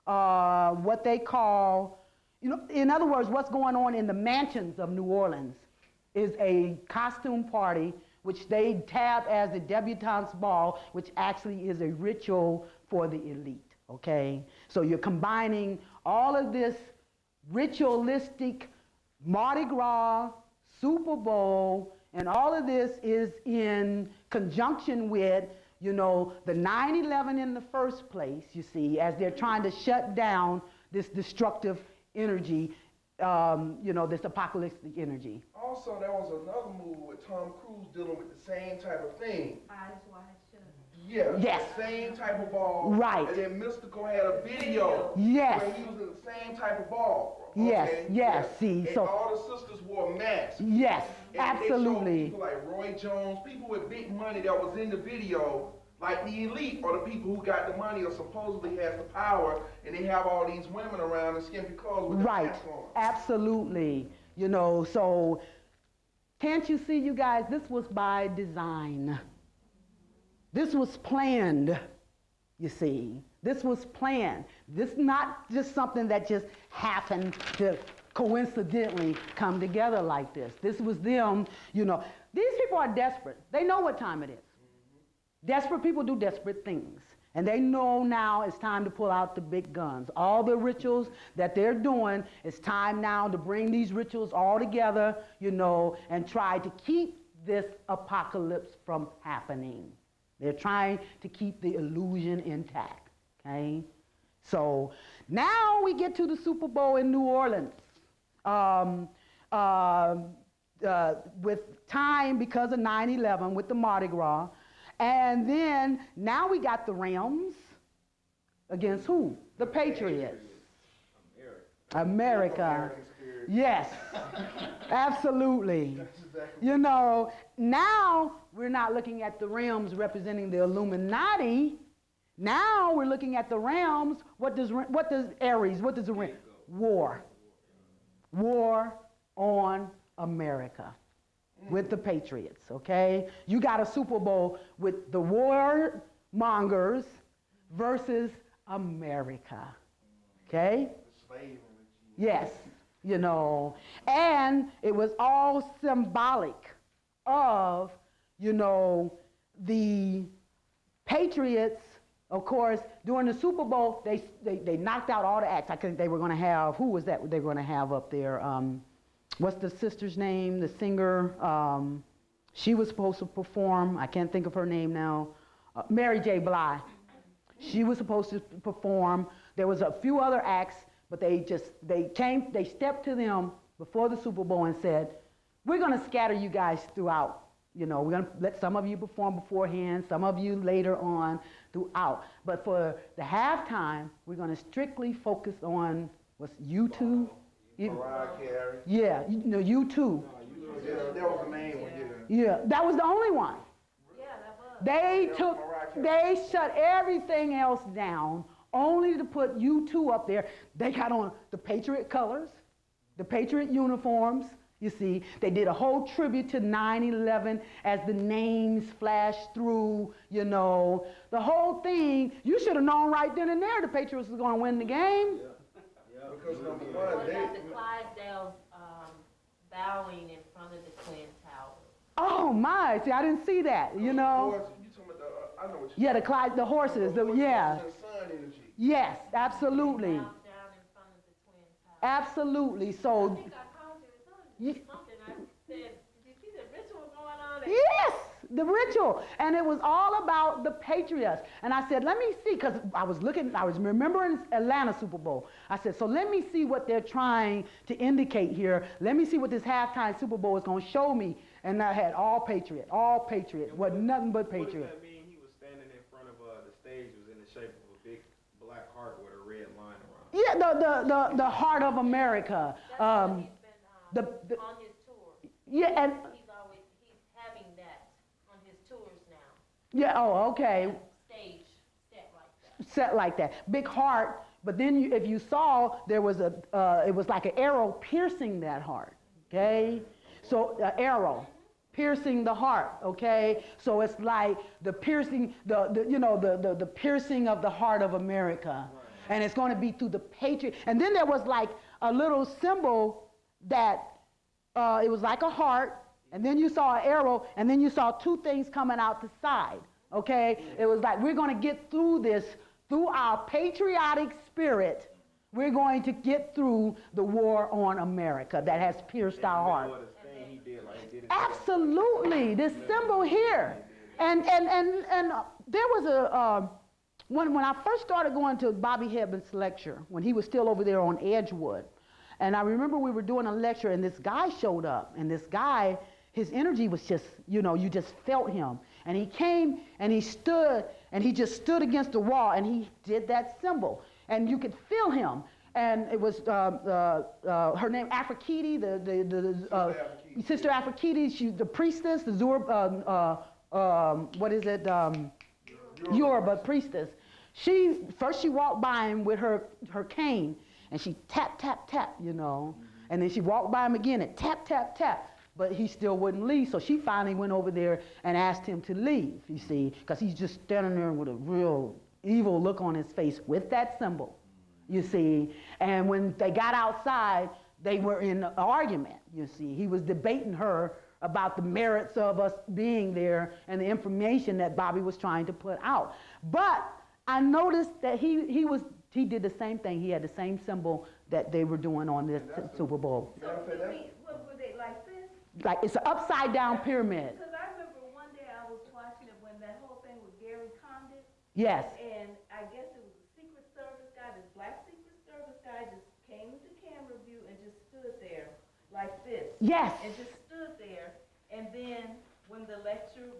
what they call, you know, in other words, what's going on in the mansions of New Orleans is a costume party, which they tab as the debutante's ball, which actually is a ritual for the elite, okay? So you're combining all of this ritualistic Mardi Gras, Super Bowl, and all of this is in conjunction with, you know, the 9/11 in the first place, you see, as they're trying to shut down this destructive energy, you know, this apocalyptic energy. Also, there was another movie with Tom Cruise dealing with the same type of thing. Eyes wide shut. Yeah, Yes. the same type of ball. Right. And then Mystical had a video Yes. where he was in the same type of ball. Yes, Okay? yes, Yeah. see, And so- all the sisters wore masks. Yes, And absolutely. They showed people like Roy Jones, people with big money that was in the video, like the elite or the people who got the money or supposedly has the power, and they have all these women around in skimpy clothes with Right, the mask on. absolutely. You know, so can't you see, you guys, this was by design. This was planned, you see. This was planned. This is not just something that just happened to coincidentally come together like this. This was them, you know. These people are desperate. They know what time it is. Desperate people do desperate things. And they know now it's time to pull out the big guns. All the rituals that they're doing, it's time now to bring these rituals all together, you know, and try to keep this apocalypse from happening. They're trying to keep the illusion intact, okay? So now we get to the Super Bowl in New Orleans. With time because of 9/11 with the Mardi Gras. And then now we got the Rams against who? The Patriots. America. Yes, absolutely. That's exactly. You know, now we're not looking at the Rams representing the Illuminati. Now we're looking at the Rams. What does Aries, what does the Ram? War. War on America with the Patriots, okay? You got a Super Bowl with the warmongers versus America, okay? The slave energy. Yes, you know, and it was all symbolic of, you know, the Patriots, of course, during the Super Bowl, they knocked out all the acts. I think they were going to have, who was that they were going to have up there? What's the sister's name, the singer? She was supposed to perform, I can't think of her name now, Mary J. Blige. She was supposed to perform. There was a few other acts, but they stepped to them before the Super Bowl and said, we're going to scatter you guys throughout. You know, we're going to let some of you perform beforehand, some of you later on throughout. But for the halftime, we're going to strictly focus on, what's U2? Mariah Carey. Yeah, you know, U2. Yeah, that was the main one, yeah. Yeah, that was the only one. Yeah, that was. They Yeah, took, Mariah Carey. they shut everything else down only to put U2 up there. They got on the Patriot colors, the Patriot uniforms, you see. They did a whole tribute to 9/11 as the names flashed through, you know. The whole thing, you should have known right then and there the Patriots was going to win the game. Because number What one, they, about the Clydesdales bowing in front of the Twin Towers? Oh my, see, I didn't see that, you know. You talking about the, I know what you're Yeah, the horses, yeah. The sun energy. Yes, absolutely. Bowed down in front of the Twin Towers. Absolutely. I So, think I called you or Ye- something. I said, did you see the ritual going on? At yes, the ritual. And it was all about the Patriots. And I said, let me see, because I was remembering Atlanta Super Bowl. I said, so let me see what they're trying to indicate here. Let me see what this halftime Super Bowl is going to show me. And I had all Patriot, wasn't nothing but What Patriot. does that mean? He was standing in front of the stage, was in the shape of a big black heart with a red line around it. Yeah, the heart of America. That's what he's been The, on his tour. yeah, and He's having that on his tours now. yeah, oh, okay. Stage set like that. Set like that, big heart. But then if you saw, there was it was like an arrow piercing that heart. Okay, so an arrow piercing the heart. Okay, so it's like the piercing, the piercing of the heart of America, and it's going to be through the patriot. And then there was like a little symbol that it was like a heart, and then you saw an arrow, and then you saw two things coming out the side. Okay, it was like, we're going to get through this through our patriotic spirit. We're going to get through the war on America that has pierced our heart. Absolutely, this symbol here, and there was a when I first started going to Bobby Hebben's lecture when he was still over there on Edgewood, and I remember we were doing a lecture and this guy showed up, and this guy, his energy was just, you just felt him, and he came and he stood and he just stood against the wall and he did that symbol, and you could feel him. And it was her name, Aphrodite, Sister Aphrodite. She's the priestess, the Yoruba priestess. She walked by him with her cane, and she tap, tap, tap, and then she walked by him again and tap, tap, tap. But he still wouldn't leave, so she finally went over there and asked him to leave, you see, because he's just standing there with a real evil look on his face with that symbol. You see, and when they got outside, they were in an argument, you see. He was debating her about the merits of us being there and the information that Bobby was trying to put out. But I noticed that he did the same thing. He had the same symbol that they were doing on this Super Bowl. So what were they, like this? Like, it's an upside down pyramid. Because I remember one day I was watching it when that whole thing with Gary Condit. Yes. And I guess it was a Secret Service guy, this black Secret Service guy just came into camera view and just stood there like this. Yes. And just stood there. And then when the lecture,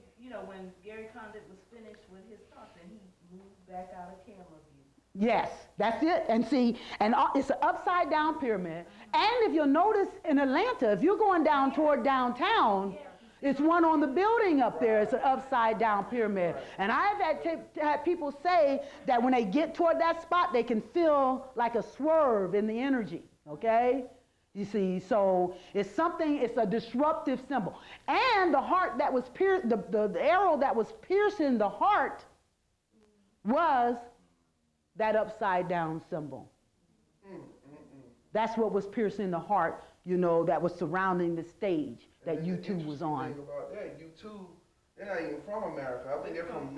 when Gary Condit was finished with his talk, then he moved back out of camera view. Yes, that's it. And see, it's an upside down pyramid. And if you'll notice in Atlanta, if you're going down toward downtown, it's one on the building up there. It's an upside down pyramid. And I've had people say that when they get toward that spot, they can feel like a swerve in the energy, okay? You see, so it's a disruptive symbol. And the heart that was the arrow that was piercing the heart was that upside down symbol. That's what was piercing the heart, that was surrounding the stage that U2 was on. Thing about that, U2, they're not even from America. I think they're from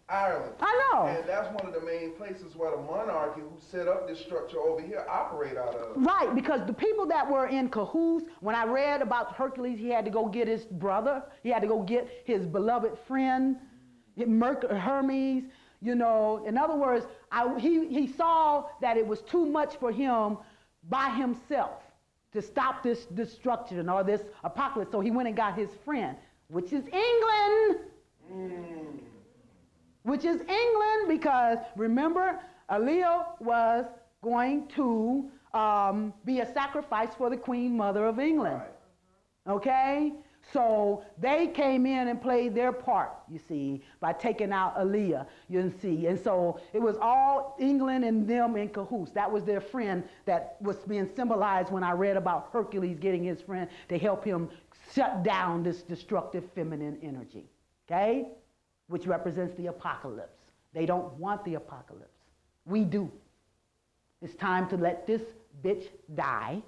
Ireland. I know. And that's one of the main places where the monarchy who set up this structure over here operate out of. Right, because the people that were in cahoots, when I read about Hercules, he had to go get his brother. He had to go get his beloved friend, Hermes. In other words, he saw that it was too much for him by himself to stop this destruction or this apocalypse. So he went and got his friend, which is England. Which is England, because remember, Aaliyah was going to be a sacrifice for the Queen Mother of England. Right. Okay? So they came in and played their part, you see, by taking out Aaliyah, you see. And so it was all England and them in cahoots. That was their friend that was being symbolized when I read about Hercules getting his friend to help him shut down this destructive feminine energy, okay? Which represents the apocalypse. They don't want the apocalypse. We do. It's time to let this bitch die.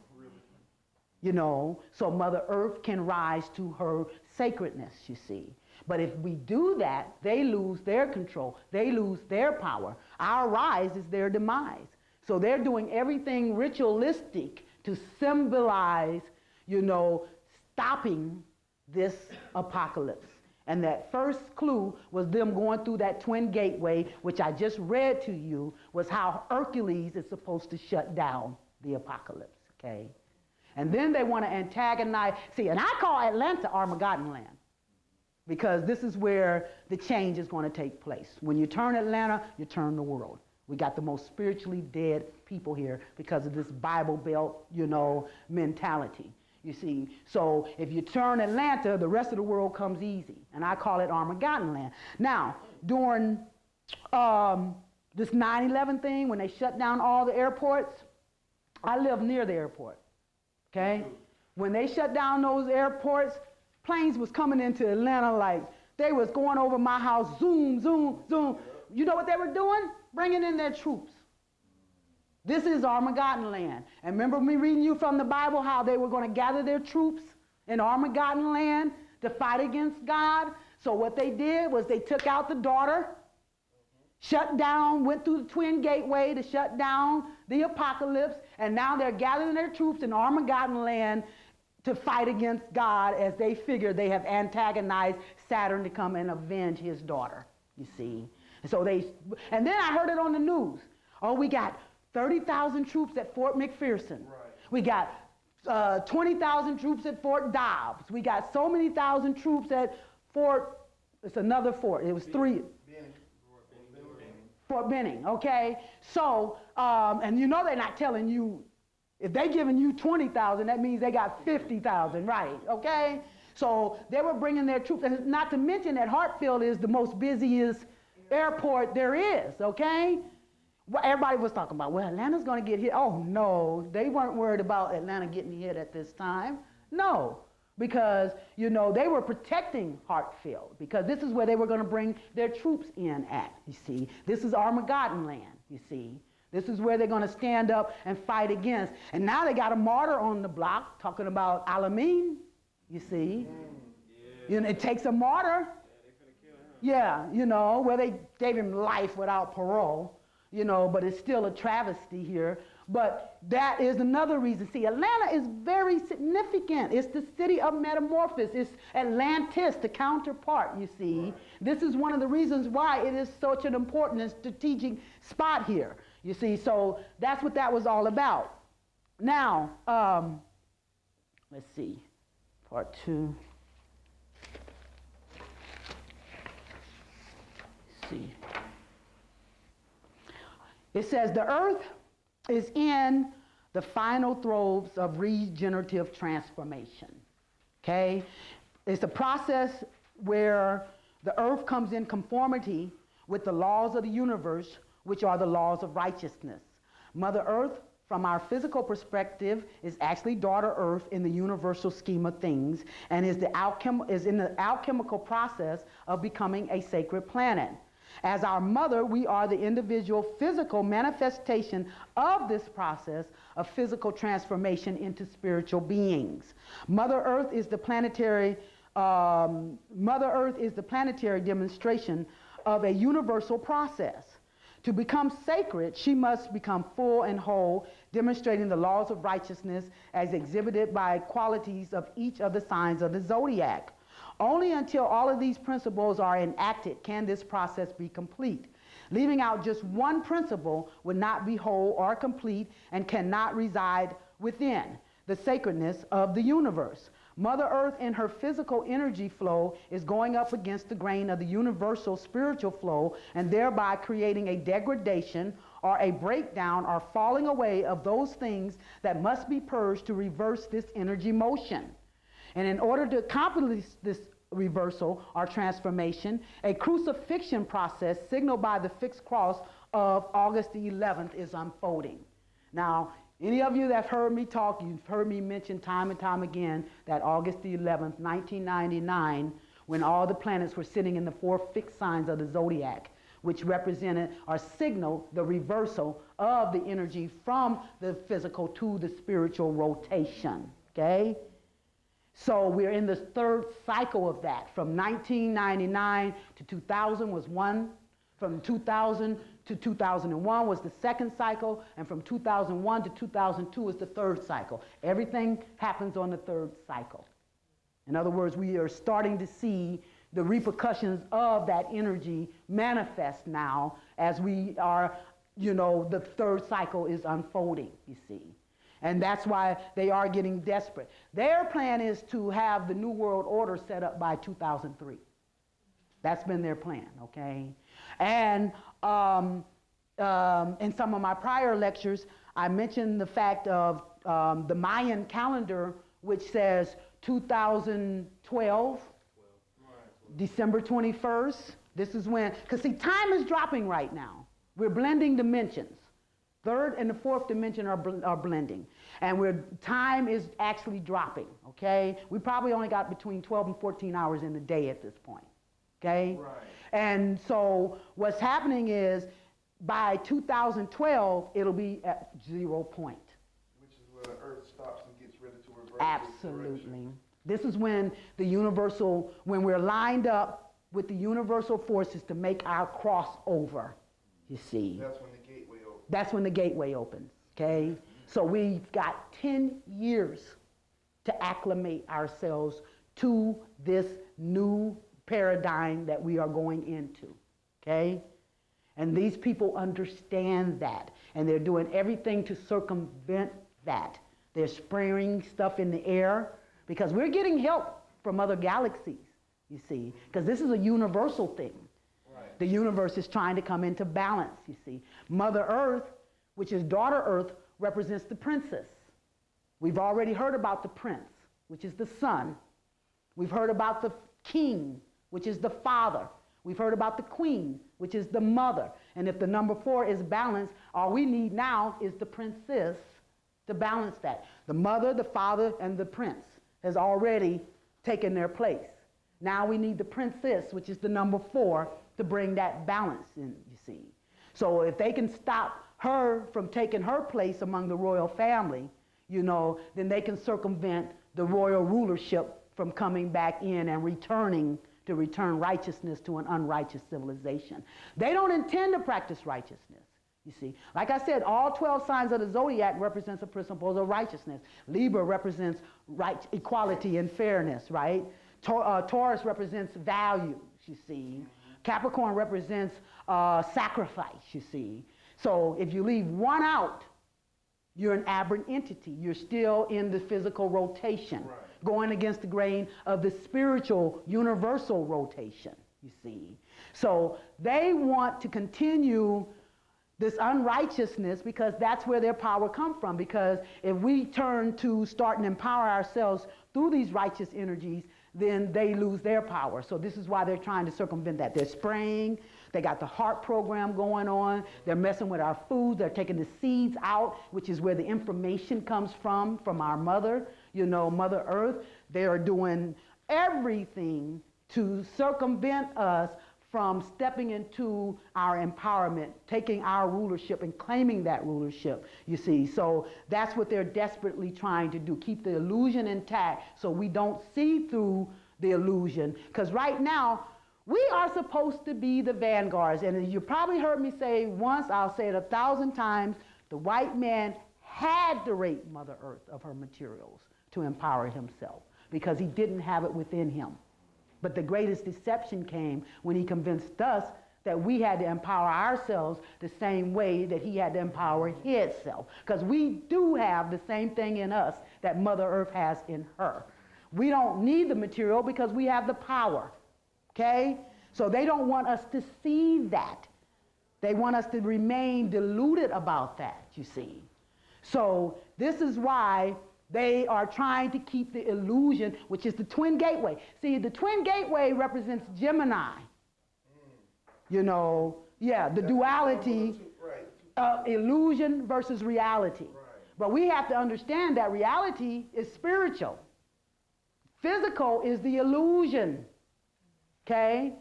So Mother Earth can rise to her sacredness, you see. But if we do that, they lose their control. They lose their power. Our rise is their demise. So they're doing everything ritualistic to symbolize, stopping this apocalypse. And that first clue was them going through that twin gateway, which I just read to you, was how Hercules is supposed to shut down the apocalypse, okay? And then they want to antagonize. See, and I call Atlanta Armageddon land, because this is where the change is going to take place. When you turn Atlanta, you turn the world. We got the most spiritually dead people here because of this Bible Belt, mentality. you see. So if you turn Atlanta, the rest of the world comes easy. And I call it Armageddon land. Now, during this 9/11 thing, when they shut down all the airports, I live near the airport, okay? When they shut down those airports, planes was coming into Atlanta like they was going over my house, zoom, zoom, zoom. You know what they were doing? Bringing in their troops. This is Armageddon land. And remember me reading you from the Bible how they were going to gather their troops in Armageddon land to fight against God? So what they did was they took out the daughter, shut down, went through the Twin Gateway to shut down the apocalypse, and now they're gathering their troops in Armageddon land to fight against God as they figure they have antagonized Saturn to come and avenge his daughter, you see. And so and then I heard it on the news. Oh, we got 30,000 troops at Fort McPherson. Right. We got 20,000 troops at Fort Dobbs. We got so many thousand troops at it's another fort. It was three. Fort Benning, okay? So, and you know they're not telling you, if they're giving you 20,000, that means they got 50,000, right, okay? So they were bringing their troops, and not to mention that Hartsfield is the most busiest airport there is, okay? Well, everybody was talking about, well, Atlanta's going to get hit. Oh, no, they weren't worried about Atlanta getting hit at this time. No, because, you know, they were protecting Hartsfield because this is where they were going to bring their troops in at, you see. This is Armageddon land, you see. This is where they're going to stand up and fight against. And now they got a martyr on the block talking about Alamein, you see. Yeah. You know, it takes a martyr. Yeah, you know, where they gave him life without parole, you know, but it's still a travesty here. But that is another reason. See, Atlanta is very significant. It's the city of metamorphosis. It's Atlantis, the counterpart, you see. This is one of the reasons why it is such an important and strategic spot here, you see. So that's what that was all about. Now, let's see, part 2. See. It says the earth is in the final throes of regenerative transformation, okay? It's a process where the earth comes in conformity with the laws of the universe, which are the laws of righteousness. Mother Earth, from our physical perspective, is actually daughter Earth in the universal scheme of things, and is in the alchemical process of becoming a sacred planet. As our mother, we are the individual physical manifestation of this process of physical transformation into spiritual beings. Mother Earth is the planetary demonstration of a universal process. To become sacred, she must become full and whole, demonstrating the laws of righteousness as exhibited by qualities of each of the signs of the zodiac. Only until all of these principles are enacted can this process be complete. Leaving out just one principle would not be whole or complete and cannot reside within the sacredness of the universe. Mother Earth in her physical energy flow is going up against the grain of the universal spiritual flow and thereby creating a degradation or a breakdown or falling away of those things that must be purged to reverse this energy motion. And in order to accomplish this reversal or transformation, a crucifixion process signaled by the fixed cross of August the 11th is unfolding. Now, any of you that have heard me talk, you've heard me mention time and time again that August the 11th, 1999, when all the planets were sitting in the 4 fixed signs of the zodiac, which represented or signaled the reversal of the energy from the physical to the spiritual rotation, okay? So we're in the 3rd cycle of that. From 1999 to 2000 was one. From 2000 to 2001 was the 2nd cycle. And from 2001 to 2002 is the 3rd cycle. Everything happens on the 3rd cycle. In other words, we are starting to see the repercussions of that energy manifest now as we are, you know, the 3rd cycle is unfolding, you see. And that's why they are getting desperate. Their plan is to have the New World Order set up by 2003. That's been their plan, okay? And in some of my prior lectures, I mentioned the fact of the Mayan calendar which says 2012, December 21st. This is when, because see, time is dropping right now. We're blending dimensions. Third and the fourth dimension are blending. And time is actually dropping, okay? We probably only got between 12 and 14 hours in the day at this point, okay? Right. And so what's happening is by 2012, it'll be at 0 point. Which is where the Earth stops and gets ready to reverse. Absolutely. This is when when we're lined up with the universal forces to make our crossover, you see. That's when the gateway opens. That's when the gateway opens, okay? So we've got 10 years to acclimate ourselves to this new paradigm that we are going into, okay? And these people understand that, and they're doing everything to circumvent that. They're spraying stuff in the air because we're getting help from other galaxies, you see, because this is a universal thing. Right. The universe is trying to come into balance, you see. Mother Earth, which is daughter Earth, represents the princess. We've already heard about the prince, which is the son. We've heard about the king, which is the father. We've heard about the queen, which is the mother. And if the number 4 is balanced, all we need now is the princess to balance that. The mother, the father, and the prince has already taken their place. Now we need the princess, which is the number 4, to bring that balance in, you see. So if they can stop her from taking her place among the royal family, you know, then they can circumvent the royal rulership from coming back in and return righteousness to an unrighteous civilization. They don't intend to practice righteousness, you see. Like I said, all 12 signs of the Zodiac represents a principle of righteousness. Libra represents equality and fairness, right? Taurus represents values, you see. Capricorn represents sacrifice, you see. So if you leave one out, you're an aberrant entity. You're still in the physical rotation, right, going against the grain of the spiritual universal rotation, you see. So they want to continue this unrighteousness because that's where their power comes from. Because if we turn to start and empower ourselves through these righteous energies, then they lose their power. So this is why they're trying to circumvent that. They're spraying. They got the heart program going on. They're messing with our food. They're taking the seeds out, which is where the information comes from our mother, you know, Mother Earth. They are doing everything to circumvent us from stepping into our empowerment, taking our rulership and claiming that rulership, you see. So that's what they're desperately trying to do, keep the illusion intact so we don't see through the illusion. Because right now, we are supposed to be the vanguards. And you probably heard me say once, I'll say it 1,000 times, the white man had to rape Mother Earth of her materials to empower himself because he didn't have it within him. But the greatest deception came when he convinced us that we had to empower ourselves the same way that he had to empower himself. Because we do have the same thing in us that Mother Earth has in her. We don't need the material because we have the power. Okay? So they don't want us to see that. They want us to remain deluded about that, you see. So this is why they are trying to keep the illusion, which is the twin gateway. See, the twin gateway represents Gemini. You know, yeah, the duality of illusion versus reality. But we have to understand that reality is spiritual. Physical is the illusion. Okay?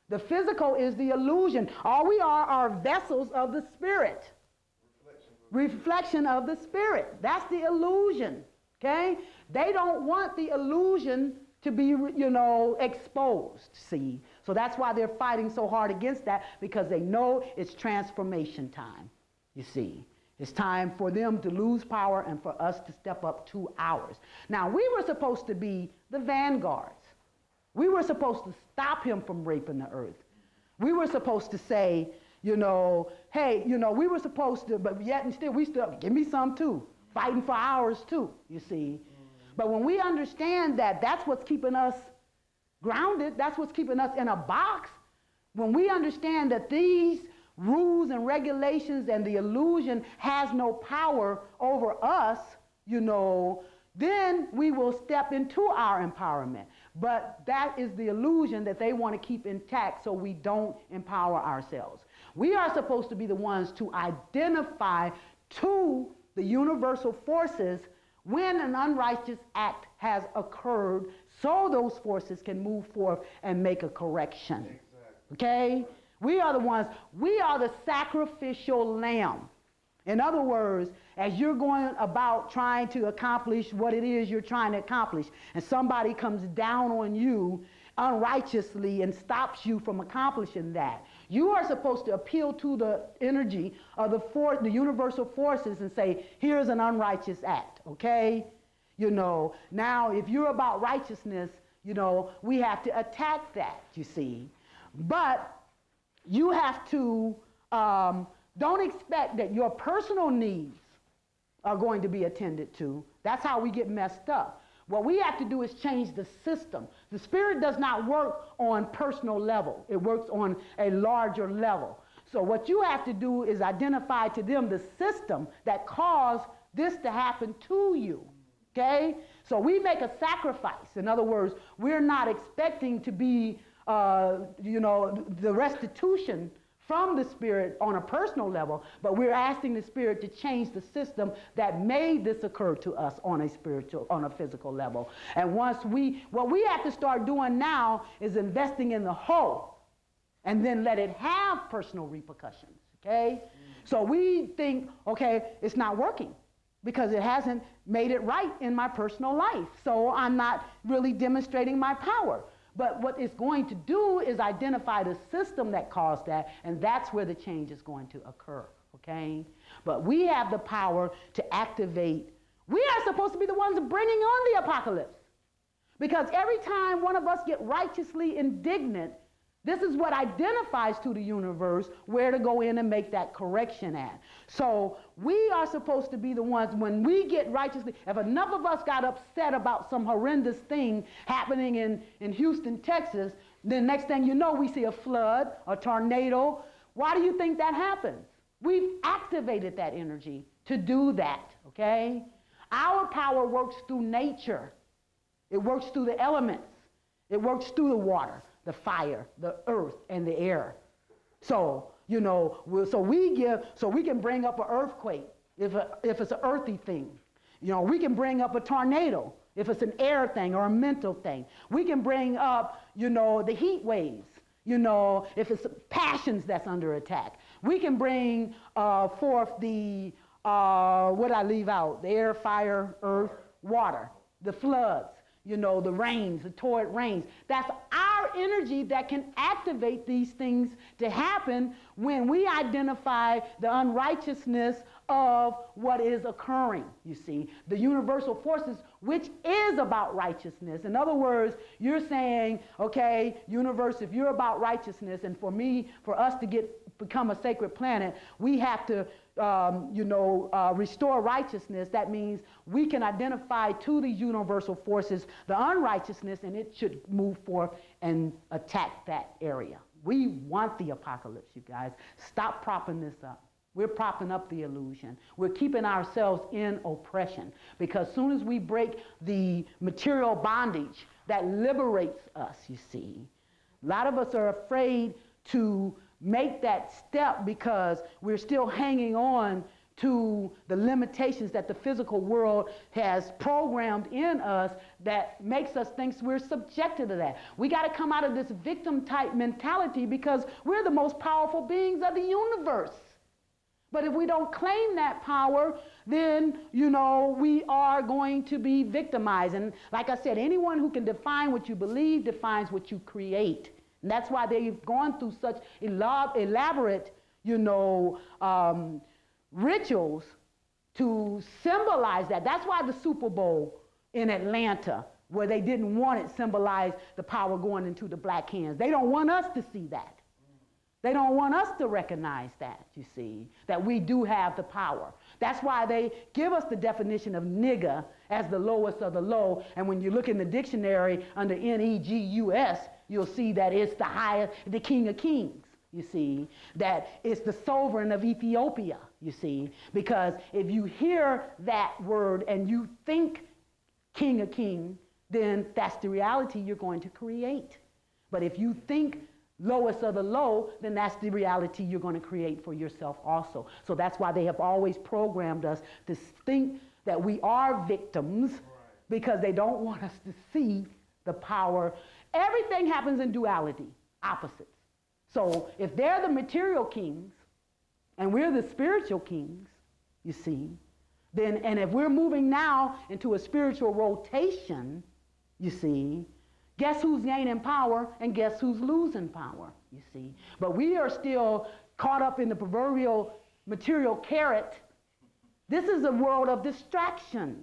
The physical is the illusion. All we are vessels of the spirit. Reflection of the spirit. That's the illusion. Okay? They don't want the illusion to be, you know, exposed, see? So that's why they're fighting so hard against that, because they know it's transformation time, you see. It's time for them to lose power and for us to step up to ours. Now, we were supposed to be the vanguards. We were supposed to stop him from raping the earth. We were supposed to say, you know, hey, you know, we were supposed to, but yet and still, we still, give me some too. Fighting for ours too, you see. But when we understand that that's what's keeping us grounded, that's what's keeping us in a box, when we understand that these rules and regulations and the illusion has no power over us, you know, then we will step into our empowerment. But that is the illusion that they want to keep intact so we don't empower ourselves. We are supposed to be the ones to identify to the universal forces when an unrighteous act has occurred so those forces can move forth and make a correction. Exactly. Okay? We are the ones, we are the sacrificial lamb. In other words, as you're going about trying to accomplish what it is you're trying to accomplish, and somebody comes down on you unrighteously and stops you from accomplishing that, you are supposed to appeal to the energy of the universal forces and say, here's an unrighteous act, okay? You know, now if you're about righteousness, you know, we have to attack that, you see. But you have to, don't expect that your personal needs are going to be attended to. That's how we get messed up. What we have to do is change the system. The spirit does not work on personal level. It works on a larger level. So what you have to do is identify to them the system that caused this to happen to you. Okay? So we make a sacrifice. In other words, we're not expecting to be, you know, the restitution from the spirit on a personal level, but we're asking the spirit to change the system that made this occur to us on a spiritual, on a physical level. And what we have to start doing now is investing in the whole and then let it have personal repercussions, okay? So we think, okay, it's not working because it hasn't made it right in my personal life. So I'm not really demonstrating my power. But what it's going to do is identify the system that caused that, and that's where the change is going to occur, okay? But we have the power to activate. We are supposed to be the ones bringing on the apocalypse. Because every time one of us get righteously indignant, this is what identifies to the universe where to go in and make that correction at. So we are supposed to be the ones, when we get righteously, if enough of us got upset about some horrendous thing happening in Houston, Texas, then next thing you know, we see a flood, a tornado. Why do you think that happens? We've activated that energy to do that, okay? Our power works through nature. It works through the elements. It works through the water, the fire, the earth, and the air. So, you know, so we can bring up an earthquake if it's an earthy thing. You know, we can bring up a tornado if it's an air thing or a mental thing. We can bring up, you know, the heat waves, you know, if it's passions that's under attack. We can bring forth the, what did I leave out? The air, fire, earth, water, the floods. You know, the rains, the torrid rains. That's our energy that can activate these things to happen when we identify the unrighteousness of what is occurring, you see. The universal forces, which is about righteousness. In other words, you're saying, okay, universe, if you're about righteousness, and for us to become a sacred planet, we have to restore righteousness. That means we can identify to the universal forces the unrighteousness, and it should move forth and attack that area. We want the apocalypse, you guys. Stop propping this up. We're propping up the illusion. We're keeping ourselves in oppression, because as soon as we break the material bondage that liberates us, you see, a lot of us are afraid to make that step because we're still hanging on to the limitations that the physical world has programmed in us that makes us think we're subjected to that. We got to come out of this victim type mentality because we're the most powerful beings of the universe. But if we don't claim that power, then, you know, we are going to be victimized. And like I said, anyone who can define what you believe defines what you create. And that's why they've gone through such elaborate, you know, rituals to symbolize that. That's why the Super Bowl in Atlanta, where they didn't want it, symbolized the power going into the black hands. They don't want us to see that. They don't want us to recognize that, you see, that we do have the power. That's why they give us the definition of nigger as the lowest of the low. And when you look in the dictionary under N-E-G-U-S, you'll see that it's the highest, the king of kings, you see, that it's the sovereign of Ethiopia, you see, because if you hear that word and you think king of king, then that's the reality you're going to create. But if you think lowest of the low, then that's the reality you're going to create for yourself also. So that's why they have always programmed us to think that we are victims, because they don't want us to see the power. Everything happens in duality, opposites. So if they're the material kings and we're the spiritual kings, you see, then, and if we're moving now into a spiritual rotation, you see, guess who's gaining power and guess who's losing power, you see. But we are still caught up in the proverbial material carrot. This is a world of distraction.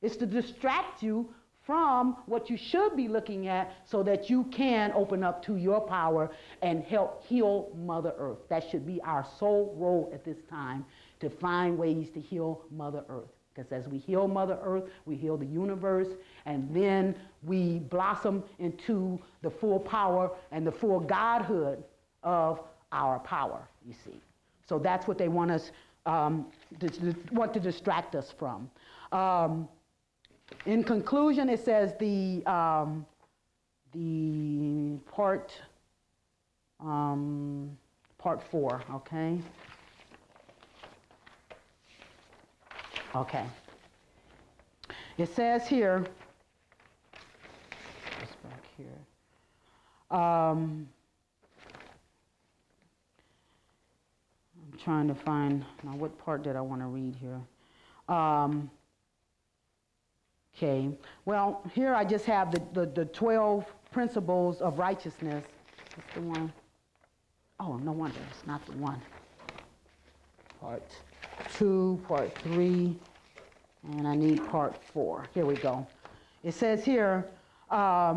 It's to distract you from what you should be looking at so that you can open up to your power and help heal Mother Earth. That should be our sole role at this time, to find ways to heal Mother Earth. Because as we heal Mother Earth, we heal the universe, and then we blossom into the full power and the full godhood of our power, you see. So that's what they want us want to distract us from. In conclusion, it says the part 4, okay? Okay. It says here, just back here, I'm trying to find, now what part did I want to read here? Okay, well, here I just have the 12 principles of righteousness. That's the one. Oh, no wonder, it's not the one. Part 2, part 3, and I need part 4. Here we go. It says here, I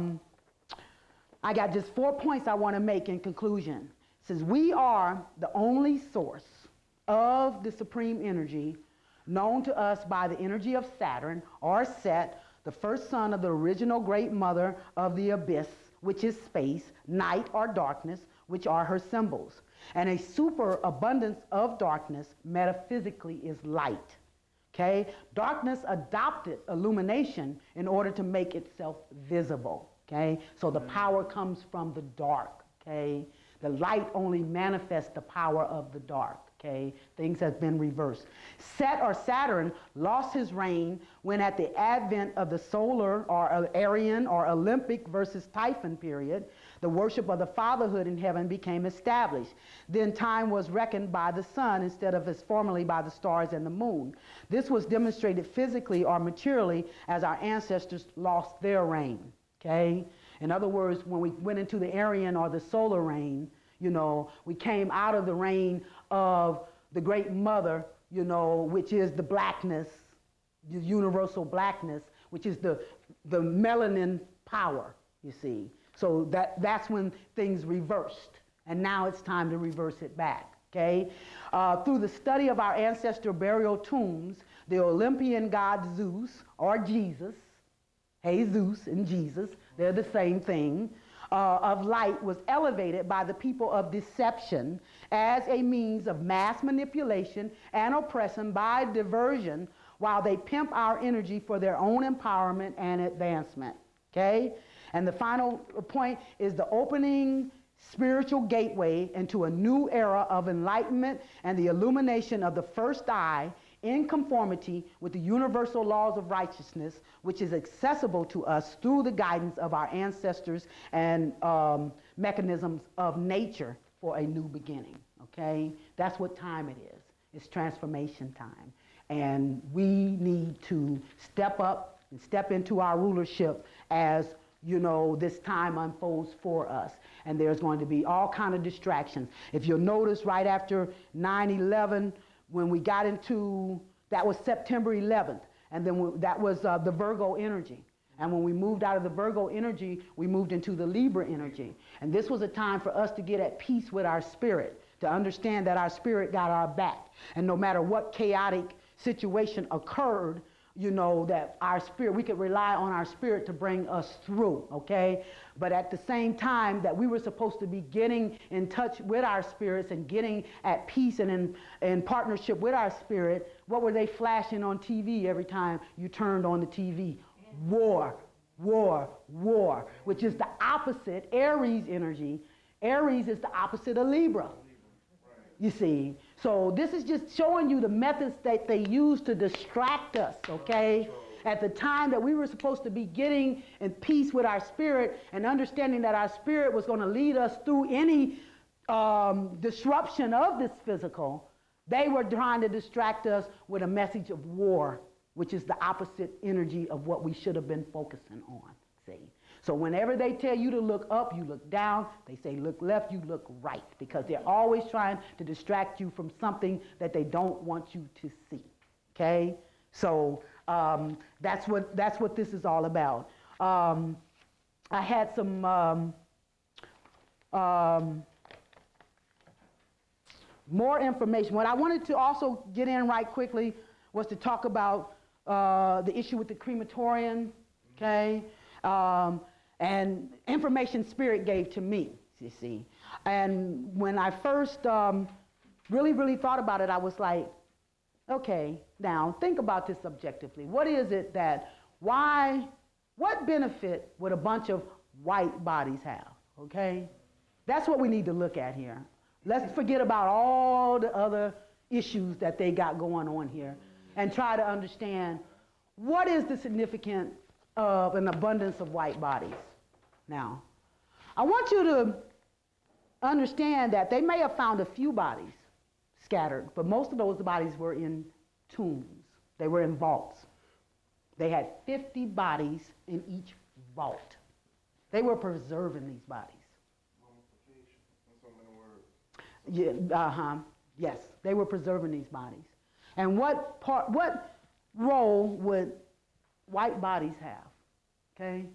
got just 4 points I want to make in conclusion. It says, we are the only source of the supreme energy known to us by the energy of Saturn, or Set, the first son of the original great mother of the abyss, which is space, night or darkness, which are her symbols. And a superabundance of darkness, metaphysically, is light. Okay? Darkness adopted illumination in order to make itself visible. Okay? So the power comes from the dark. Okay? The light only manifests the power of the dark. Okay, things have been reversed. Set, or Saturn, lost his reign when at the advent of the solar or Aryan or Olympic versus Typhon period, the worship of the fatherhood in heaven became established. Then time was reckoned by the sun instead of as formerly by the stars and the moon. This was demonstrated physically or materially as our ancestors lost their reign. Okay? In other words, when we went into the Aryan or the solar reign, you know, we came out of the reign of the great mother, you know, which is the blackness, the universal blackness, which is the melanin power, you see. So that's when things reversed, and now it's time to reverse it back, okay? Through the study of our ancestral burial tombs, the Olympian god Zeus, or Jesus, Jesus and Jesus, they're the same thing, of light was elevated by the people of deception as a means of mass manipulation and oppression by diversion, while they pimp our energy for their own empowerment and advancement. Okay? And the final point is the opening spiritual gateway into a new era of enlightenment and the illumination of the first eye in conformity with the universal laws of righteousness, which is accessible to us through the guidance of our ancestors and mechanisms of nature for a new beginning, okay? That's what time it is. It's transformation time. And we need to step up and step into our rulership as, you know, this time unfolds for us. And there's going to be all kind of distractions. If you'll notice, right after 9/11, when we got into, that was September 11th, and then that was the Virgo energy. And when we moved out of the Virgo energy, we moved into the Libra energy. And this was a time for us to get at peace with our spirit, to understand that our spirit got our back. And no matter what chaotic situation occurred, you know, that our spirit, we could rely on our spirit to bring us through, okay? But at the same time that we were supposed to be getting in touch with our spirits and getting at peace and in partnership with our spirit, what were they flashing on TV every time you turned on the TV? war, war, war, which is the opposite, Aries energy. Aries is the opposite of Libra. You see, so this is just showing you the methods that they use to distract us, okay? At the time that we were supposed to be getting in peace with our spirit and understanding that our spirit was going to lead us through any disruption of this physical, they were trying to distract us with a message of war, which is the opposite energy of what we should have been focusing on, see? So whenever they tell you to look up, you look down. They say look left, you look right, because they're always trying to distract you from something that they don't want you to see, okay? So that's what this is all about. I had some more information. What I wanted to also get in right quickly was to talk about the issue with the crematorium, okay? And information Spirit gave to me, you see. And when I first really thought about it, I was like, okay, now think about this objectively. What is it that, what benefit would a bunch of white bodies have, okay? That's what we need to look at here. Let's forget about all the other issues that they got going on here and try to understand what is the significance of an abundance of white bodies. Now, I want you to understand that they may have found a few bodies scattered, but most of those bodies were in tombs. They were in vaults. They had 50 bodies in each vault. They were preserving these bodies. Yeah, yes, they were preserving these bodies. And what role would white bodies have? Okay?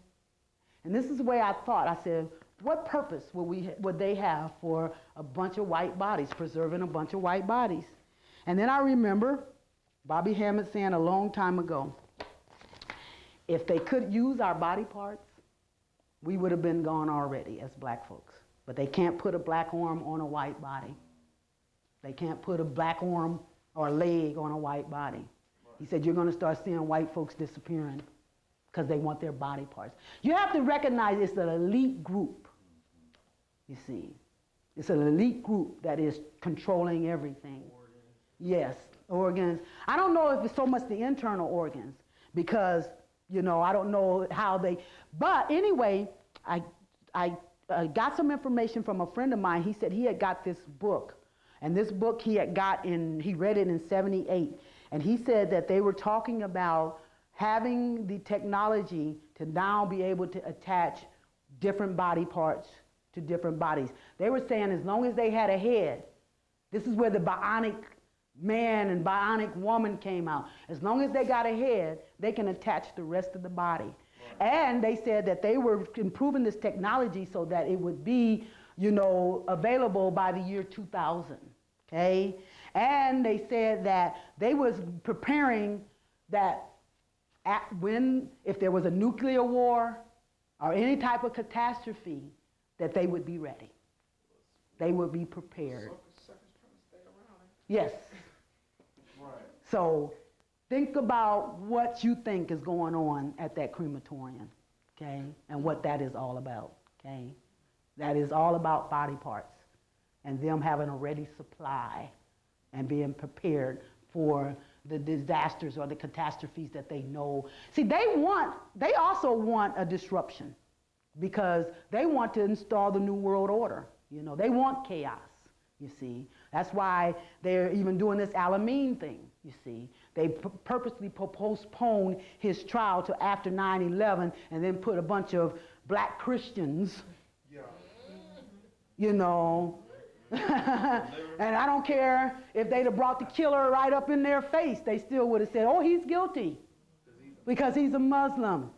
And this is the way I thought. I said, what purpose would they have for a bunch of white bodies, preserving a bunch of white bodies? And then I remember Bobby Hammond saying a long time ago, if they could use our body parts, we would have been gone already as black folks. But they can't put a black arm on a white body. They can't put a black arm or leg on a white body. He said, you're going to start seeing white folks disappearing because they want their body parts. You have to recognize it's an elite group, you see. It's an elite group that is controlling everything. Organs. Yes, organs. I don't know if it's so much the internal organs because, you know, I don't know how they, but anyway, I got some information from a friend of mine. He said he had got this book, and this book he read it in '78, and he said that they were talking about having the technology to now be able to attach different body parts to different bodies. They were saying as long as they had a head, this is where the bionic man and bionic woman came out. As long as they got a head, they can attach the rest of the body. And they said that they were improving this technology so that it would be, you know, available by the year 2000, okay? And they said that they was preparing that if there was a nuclear war or any type of catastrophe, that they would be ready. They would be prepared. Yes. Right. So think about what you think is going on at that crematorium, okay, and what that is all about, okay? That is all about body parts and them having a ready supply and being prepared for the disasters or the catastrophes that they know. See, they also want a disruption because they want to install the New World Order. You know, they want chaos, you see. That's why they're even doing this Alameen thing, you see. They purposely postponed his trial to after 9/11 and then put a bunch of black Christians, you know, and I don't care if they'd have brought the killer right up in their face, they still would have said, oh, he's guilty because he's a Muslim.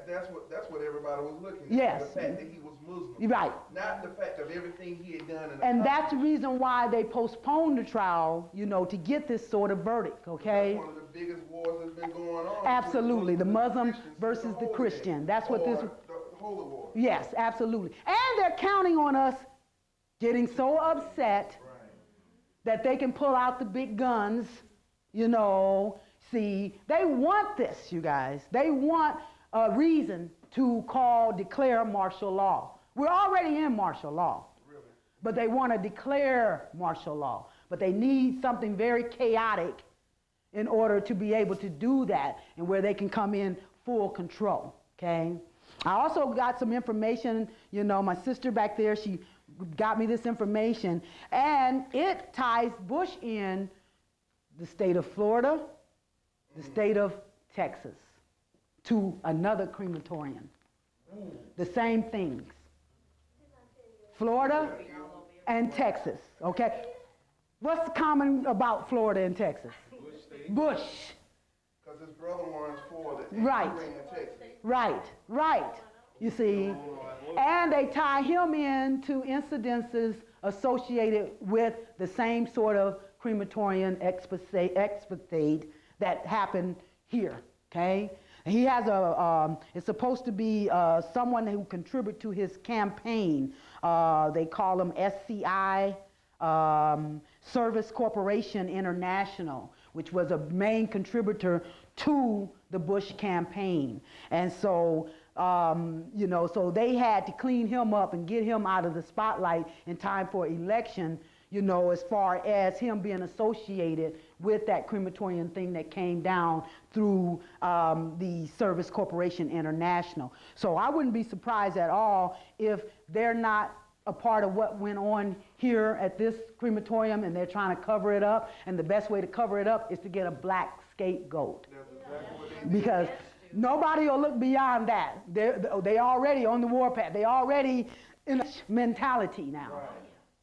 That's what everybody was looking at. Yes. The fact that he was Muslim. Right. Not the fact of everything he had done. And that's the reason why they postponed the trial, you know, to get this sort of verdict, okay? That's one of the biggest wars that's been going on. Absolutely. The Muslim versus the Christian. That's what this... The Holy War. Yes, absolutely. And they're counting on us getting so upset that they can pull out the big guns, you know. See, they want this, you guys. They want a reason to declare martial law. We're already in martial law. Really? But they want to declare martial law. But they need something very chaotic in order to be able to do that, and where they can come in full control, okay? I also got some information, you know, my sister back there, she got me this information, and it ties Bush in the state of Florida, the state of Texas, to another crematorium. The same things. Florida and Texas, okay? What's common about Florida and Texas? Bush. Because his brother runs for it. Right. Right. You see. And they tie him into incidences associated with the same sort of crematorium expatade that happened here, okay? He has it's supposed to be someone who contributed to his campaign. They call him SCI, Service Corporation International, which was a main contributor to the Bush campaign. And so, you know, so they had to clean him up and get him out of the spotlight in time for election, you know, as far as him being associated with that crematorium thing that came down through the Service Corporation International. So I wouldn't be surprised at all if they're not a part of what went on here at this crematorium and they're trying to cover it up, and the best way to cover it up is to get a black scapegoat. Because nobody will look beyond that. They already on the warpath. They already in a mentality now. Right.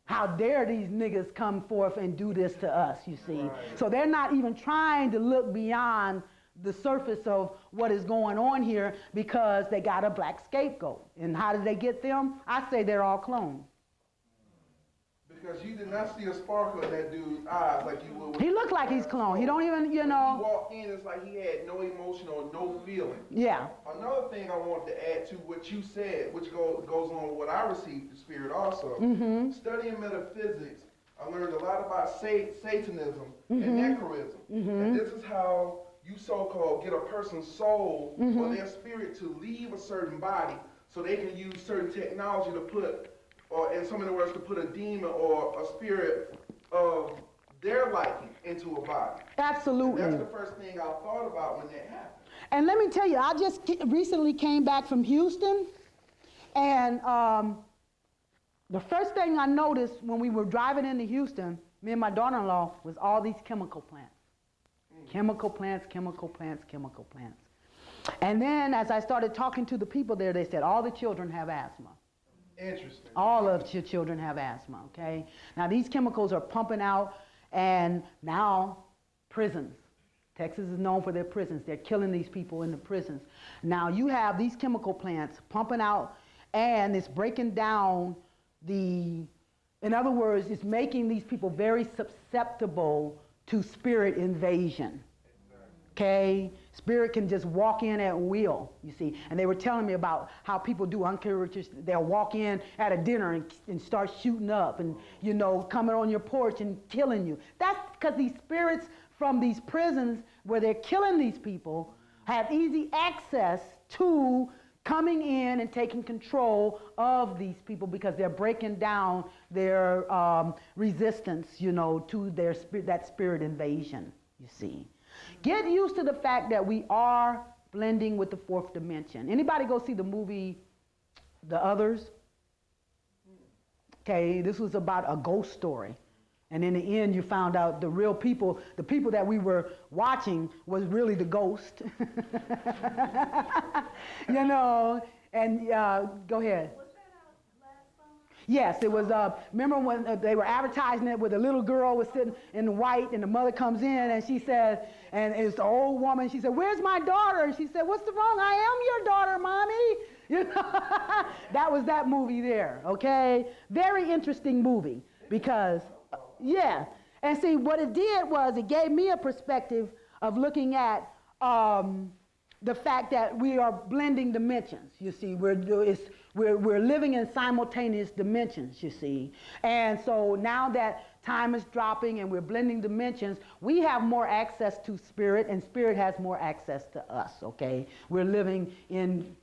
How dare these niggas come forth and do this to us, you see. Right. So they're not even trying to look beyond the surface of what is going on here because they got a black scapegoat. And how did they get them? I say they're all clones. Because you did not see a sparkle in that dude's eyes like you would. He looked like he's cloned. He don't even, you know. He walked in, it's like he had no emotion or no feeling. Yeah. Another thing I wanted to add to what you said, which goes on with what I received the spirit also. Mm-hmm. Studying metaphysics, I learned a lot about Satanism and necroism. Mm-hmm. And this is how you so-called get a person's soul or their spirit to leave a certain body so they can use certain technology to put, or in so many words, to put a demon or a spirit of their liking into a body. Absolutely. And that's the first thing I thought about when that happened. And let me tell you, I just recently came back from Houston, and the first thing I noticed when we were driving into Houston, me and my daughter-in-law, was all these chemical plants. Chemical plants, chemical plants, chemical plants. And then as I started talking to the people there, they said all the children have asthma. Interesting. All of your children have asthma, okay? Now these chemicals are pumping out, and now prisons. Texas is known for their prisons. They're killing these people in the prisons. Now you have these chemical plants pumping out, and it's breaking down in other words, it's making these people very susceptible to spirit invasion. Okay? Spirit can just walk in at will, you see. And they were telling me about how people do uncharacteristic. They'll walk in at a dinner and start shooting up and, you know, coming on your porch and killing you. That's because these spirits from these prisons where they're killing these people have easy access to coming in and taking control of these people because they're breaking down their resistance, you know, to their that spirit invasion, you see. Get used to the fact that we are blending with the fourth dimension. Anybody go see the movie The Others? Okay, this was about a ghost story. And in the end, you found out the real people, the people that we were watching was really the ghost. You know, and go ahead. Was that out last summer? Yes, it was, remember when they were advertising it where the little girl was sitting in the white and the mother comes in and she said, and it's the old woman, she said, "Where's my daughter?" And she said, "What's the wrong? I am your daughter, Mommy." You know, that was that movie there, okay? Very interesting movie because, yeah. And see, what it did was it gave me a perspective of looking at the fact that we are blending dimensions, you see. We're living in simultaneous dimensions, you see. And so now that time is dropping and we're blending dimensions, we have more access to spirit, and spirit has more access to us, okay? We're living in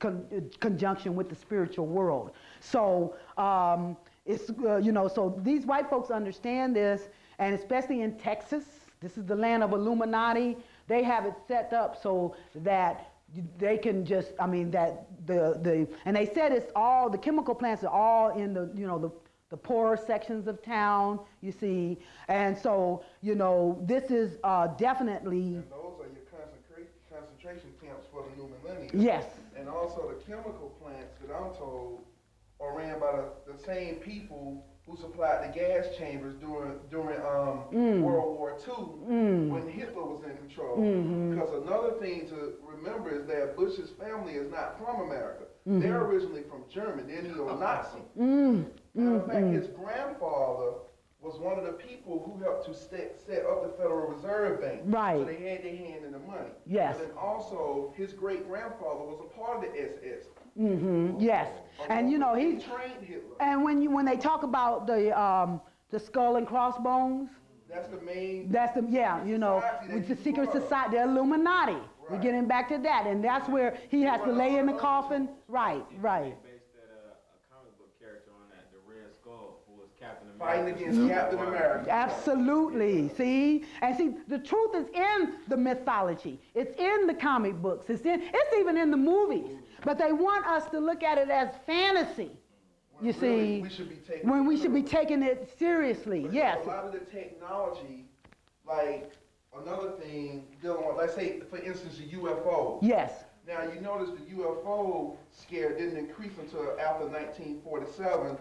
conjunction with the spiritual world. So, so these white folks understand this, and especially in Texas, this is the land of Illuminati, they have it set up so that they can just, and they said it's all, the chemical plants are all in the poorer sections of town, you see, and so, this is definitely... And those are your concentration camps for the new millennium. Yes. And also the chemical plants that I'm told are ran by the same people who supplied the gas chambers during World War II when Hitler was in control. Because another thing to remember is that Bush's family is not from America. They're originally from Germany. They're neo-Nazi. Matter of fact, his grandfather was one of the people who helped to set up the Federal Reserve Bank. Right. So they had their hand in the money. Yes. And then also, his great-grandfather was a part of the SS. Yes. And he he's trained Hitler. And when they talk about the skull and crossbones, That's the main. that's the with the secret society, the Illuminati. Right. We're getting back to that, and that's where he has to lay in the coffin. Right. They based a comic book character on that, the Red Skull, who was Captain America. Fighting against Captain America. Absolutely. See, the truth is in the mythology. It's in the comic books. It's even in the movies. But they want us to look at it as fantasy. You see, we should be taking it seriously. because Yes. a lot of the technology, like another thing dealing with, let's say, for instance, a UFO. Yes. Now, you notice the UFO scare didn't increase until after 1947,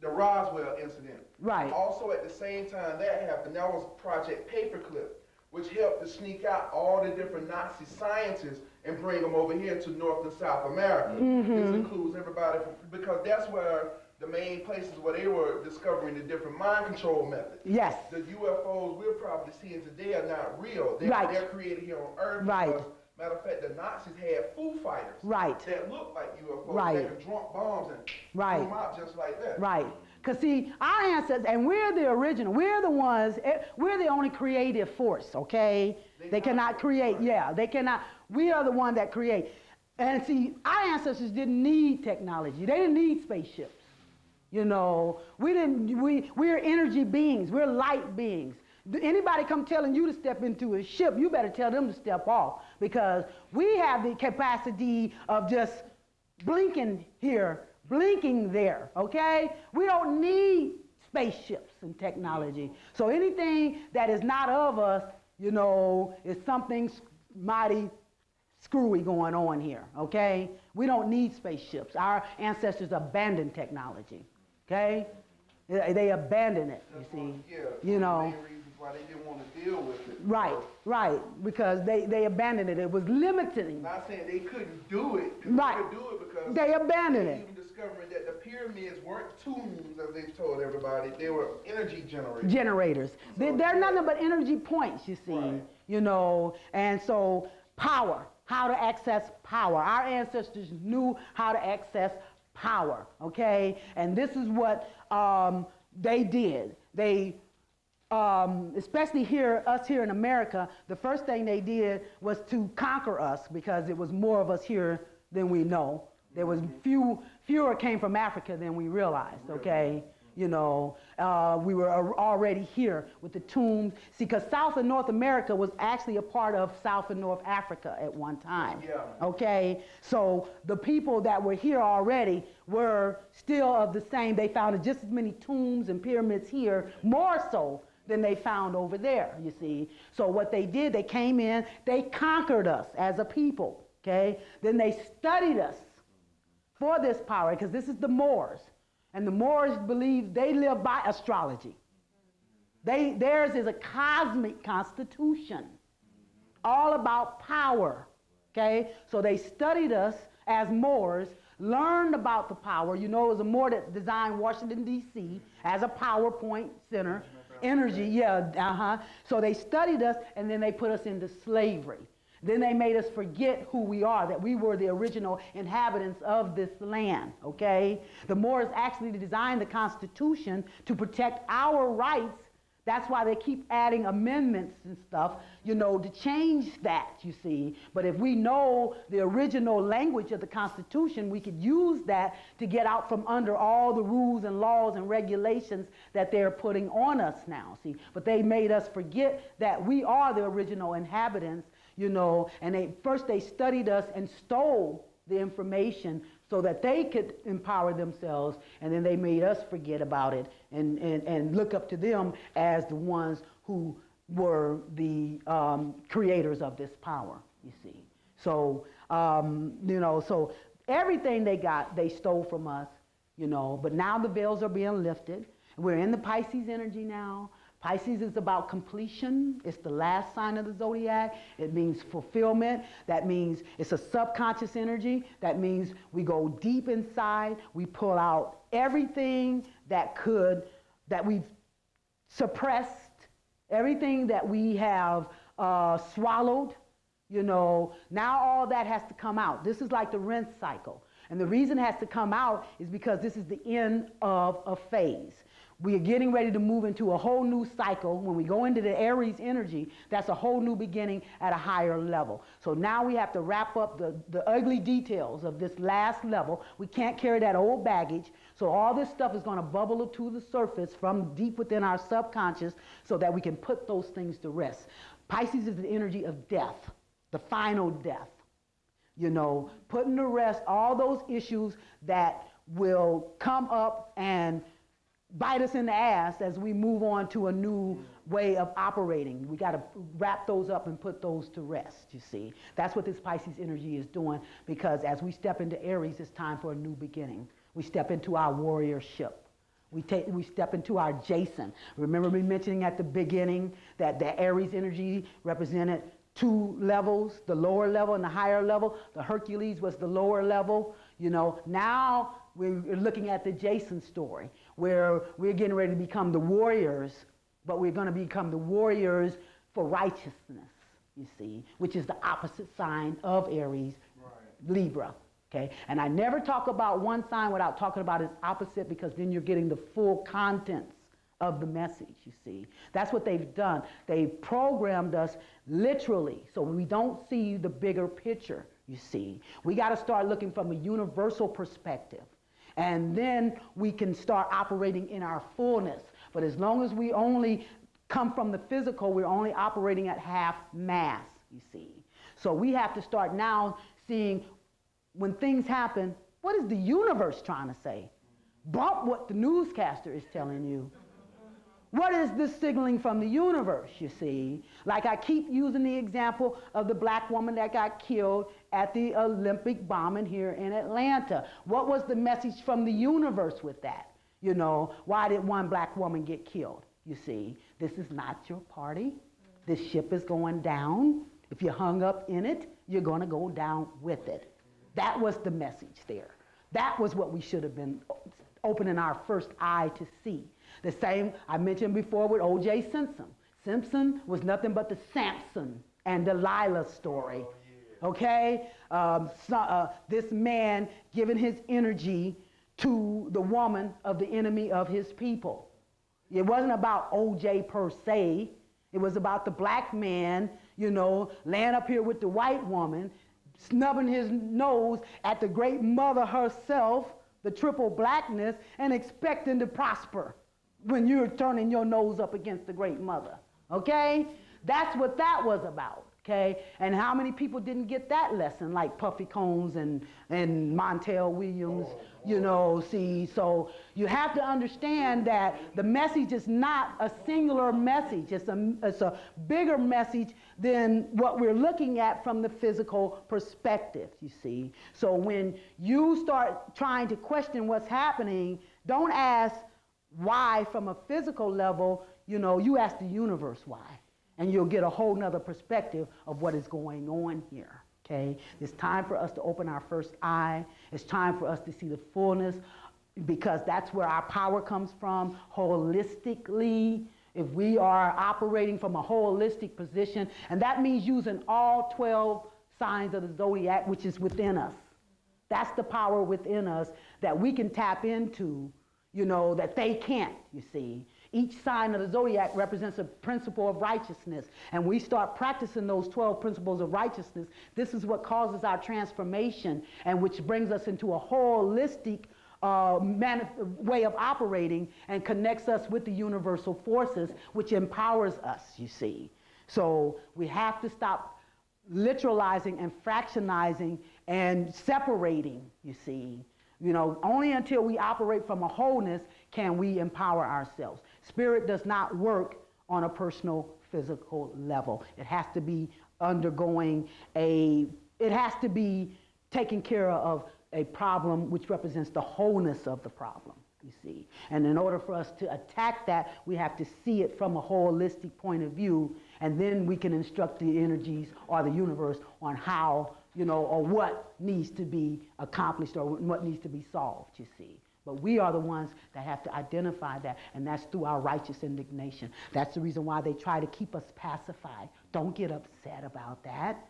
the Roswell incident. Right. Also, at the same time that happened, that was Project Paperclip, which helped to sneak out all the different Nazi scientists and bring them over here to North and South America. This includes everybody, because that's where the main places where they were discovering the different mind control methods. Yes. The UFOs we're probably seeing today are not real. Right. They're created here on Earth. Right. Because, matter of fact, the Nazis had Foo Fighters. Right. That looked like UFOs. Right. That could drop bombs and Right. shoot them out just like that. Right. Because, see, our ancestors, and we're the original, we're the ones, we're the only creative force, okay? They cannot create, they cannot, we are the one that create. And see, our ancestors didn't need technology. They didn't need spaceships. We're energy beings, we're light beings. Anybody come telling you to step into a ship, you better tell them to step off, because we have the capacity of just blinking here, blinking there, okay? We don't need spaceships and technology. So anything that is not of us, is something mighty screwy going on here, okay? We don't need spaceships. Our ancestors abandoned technology, okay? They abandoned it, you see. Yeah, the main reasons why they didn't want to deal with it. Right, because they abandoned it. It was limiting. Not saying they couldn't do it. Right. They could do it because they abandoned they it. even discovering that the pyramids weren't tombs, as they've told everybody. They were energy Generators. They're nothing but energy points, you see. Right. And so power, how to access power. Our ancestors knew how to access power, okay? And this is what they did. They, especially us here in America, the first thing they did was to conquer us, because it was more of us here than we know. There was fewer came from Africa than we realized, okay? We were already here with the tombs. See, because South and North America was actually a part of South and North Africa at one time. Okay? So the people that were here already were still of the same. They found just as many tombs and pyramids here, more so than they found over there, you see. So what they did, they came in, they conquered us as a people, okay? Then they studied us for this power, because this is the Moors. And the Moors believe they live by astrology. Theirs is a cosmic constitution, all about power, okay? So they studied us as Moors, learned about the power. It was a Moor that designed Washington, D.C. as a PowerPoint center. Energy, So they studied us, and then they put us into slavery. Then they made us forget who we are, that we were the original inhabitants of this land, okay? The Moors actually designed the Constitution to protect our rights That's why they keep adding amendments and stuff, you know, to change that, you see. But if we know the original language of the Constitution, we could use that to get out from under all the rules and laws and regulations that they're putting on us now, see. But they made us forget that we are the original inhabitants, you know, and first they studied us and stole the information so that they could empower themselves, and then they made us forget about it and look up to them as the ones who were the creators of this power, you see. So, you know, so everything they got, they stole from us, you know, but now the veils are being lifted. We're in the Pisces energy now. Pisces is about completion. It's the last sign of the zodiac. It means fulfillment. That means it's a subconscious energy. That means we go deep inside. We pull out everything that we've suppressed, everything that we have swallowed. You know, now all that has to come out. This is like the rinse cycle. And the reason it has to come out is because this is the end of a phase. We are getting ready to move into a whole new cycle. When we go into the Aries energy, that's a whole new beginning at a higher level. So now we have to wrap up the ugly details of this last level. We can't carry that old baggage. So all this stuff is going to bubble to the surface from deep within our subconscious so that we can put those things to rest. Pisces is the energy of death, the final death. You know, putting to rest all those issues that will come up and bite us in the ass as we move on to a new way of operating. We got to wrap those up and put those to rest, you see. That's what this Pisces energy is doing, because as we step into Aries, it's time for a new beginning. We step into our warriorship. We step into our Jason. Remember me mentioning at the beginning that the Aries energy represented two levels, the lower level and the higher level. The Hercules was the lower level. You know, now we're looking at the Jason story, where we're getting ready to become the warriors, but we're going to become the warriors for righteousness, you see, which is the opposite sign of Aries, right. Libra. Okay? And I never talk about one sign without talking about its opposite, because then you're getting the full contents of the message, you see. That's what they've done. They've programmed us literally so we don't see the bigger picture, you see. We got to start looking from a universal perspective. And then we can start operating in our fullness. But as long as we only come from the physical, we're only operating at half mass, you see. So we have to start now seeing when things happen, what is the universe trying to say? Bump what the newscaster is telling you. What is this signaling from the universe, you see? Like I keep using the example of the black woman that got killed at the Olympic bombing here in Atlanta. What was the message from the universe with that? You know, why did one black woman get killed? You see, this is not your party. This ship is going down. If you're hung up in it, you're going to go down with it. That was the message there. That was what we should have been opening our first eye to see. The same I mentioned before with O.J. Simpson. Simpson was nothing but the Samson and Delilah story. Okay? This man giving his energy to the woman of the enemy of his people. It wasn't about O.J. per se. It was about the black man, you know, laying up here with the white woman, snubbing his nose at the great mother herself, the triple blackness, and expecting to prosper when you're turning your nose up against the great mother, okay? That's what that was about, okay? And how many people didn't get that lesson, like Puffy Combs and Montel Williams, you know, see? So you have to understand that the message is not a singular message. It's a bigger message than what we're looking at from the physical perspective, you see? So when you start trying to question what's happening, don't ask why from a physical level. You know, you ask the universe why, and you'll get a whole nother perspective of what is going on here, okay? It's time for us to open our first eye. It's time for us to see the fullness, because that's where our power comes from, holistically. If we are operating from a holistic position, and that means using all 12 signs of the zodiac, which is within us. That's the power within us that we can tap into, you know, that they can't, you see. Each sign of the zodiac represents a principle of righteousness. And we start practicing those 12 principles of righteousness. This is what causes our transformation, and which brings us into a holistic way of operating and connects us with the universal forces, which empowers us, you see. So we have to stop literalizing and fractionizing and separating, you see. You know, only until we operate from a wholeness can we empower ourselves. Spirit does not work on a personal physical level. It has to be undergoing it has to be taking care of a problem which represents the wholeness of the problem, you see. And in order for us to attack that, we have to see it from a holistic point of view, and then we can instruct the energies or the universe on how, you know, or what needs to be accomplished or what needs to be solved, you see. But we are the ones that have to identify that, and that's through our righteous indignation. That's the reason why they try to keep us pacified. Don't get upset about that,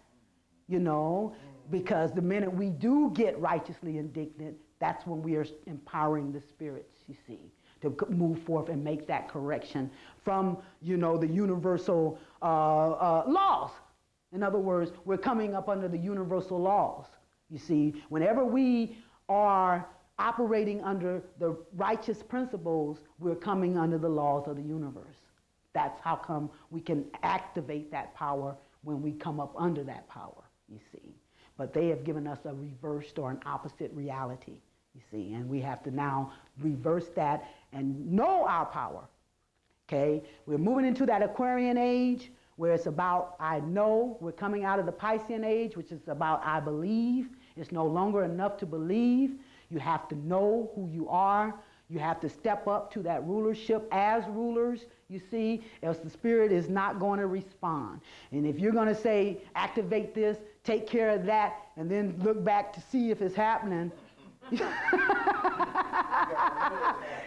you know, because the minute we do get righteously indignant, that's when we are empowering the spirits, you see, to move forth and make that correction from, you know, the universal laws. In other words, we're coming up under the universal laws, you see. Whenever we are operating under the righteous principles, we're coming under the laws of the universe. That's how come we can activate that power when we come up under that power, you see. But they have given us a reversed or an opposite reality, you see, and we have to now reverse that and know our power, okay? We're moving into that Aquarian age where it's about I know. We're coming out of the Piscean age, which is about I believe. It's no longer enough to believe. You have to know who you are. You have to step up to that rulership as rulers, you see, else the spirit is not going to respond. And if you're going to say, activate this, take care of that, and then look back to see if it's happening,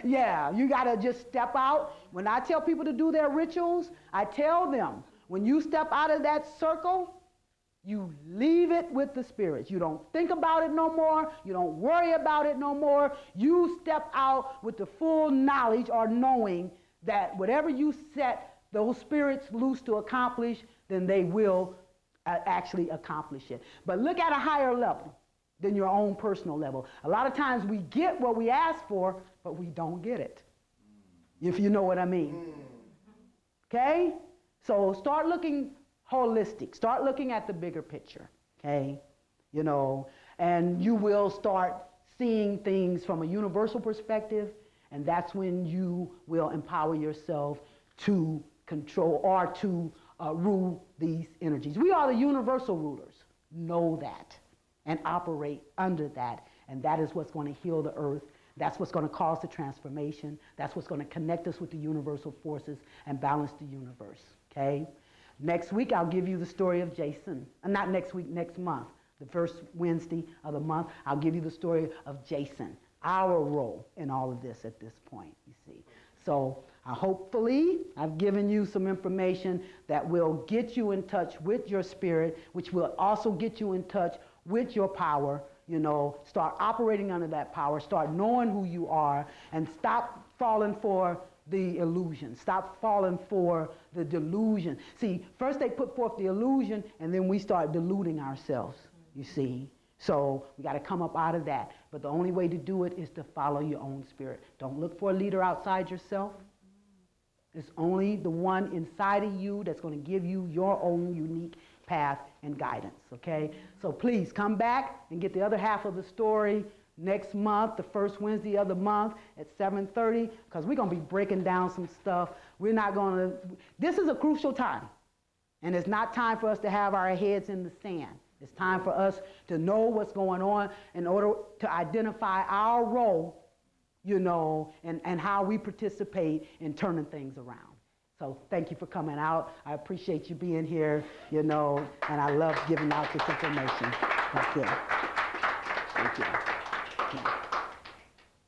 yeah, you got to just step out. When I tell people to do their rituals, I tell them, when you step out of that circle, you leave it with the spirits. You don't think about it no more. You don't worry about it no more. You step out with the full knowledge or knowing that whatever you set those spirits loose to accomplish, then they will actually accomplish it. But look at a higher level than your own personal level. A lot of times we get what we ask for, but we don't get it, if you know what I mean. Okay? So start looking holistic. Start looking at the bigger picture, okay? You know, and you will start seeing things from a universal perspective, and that's when you will empower yourself to control or to rule these energies. We are the universal rulers. Know that and operate under that, and that is what's going to heal the earth. That's what's going to cause the transformation. That's what's going to connect us with the universal forces and balance the universe, okay? Next week, I'll give you the story of Jason. Not next week, next month. The first Wednesday of the month, I'll give you the story of Jason, our role in all of this at this point, you see. So hopefully, I've given you some information that will get you in touch with your spirit, which will also get you in touch with your power. You know, start operating under that power, start knowing who you are, and stop falling for the illusion. Stop falling for the delusion. See, first they put forth the illusion, and then we start deluding ourselves, you see. So we got to come up out of that. But the only way to do it is to follow your own spirit. Don't look for a leader outside yourself. It's only the one inside of you that's going to give you your own unique path and guidance, okay? So please come back and get the other half of the story next month, the first Wednesday of the month at 7:30, because we're going to be breaking down some stuff. We're not going to, this is a crucial time. And it's not time for us to have our heads in the sand. It's time for us to know what's going on in order to identify our role, you know, and how we participate in turning things around. So thank you for coming out. I appreciate you being here, you know, and I love giving out this information. Thank you. Thank you.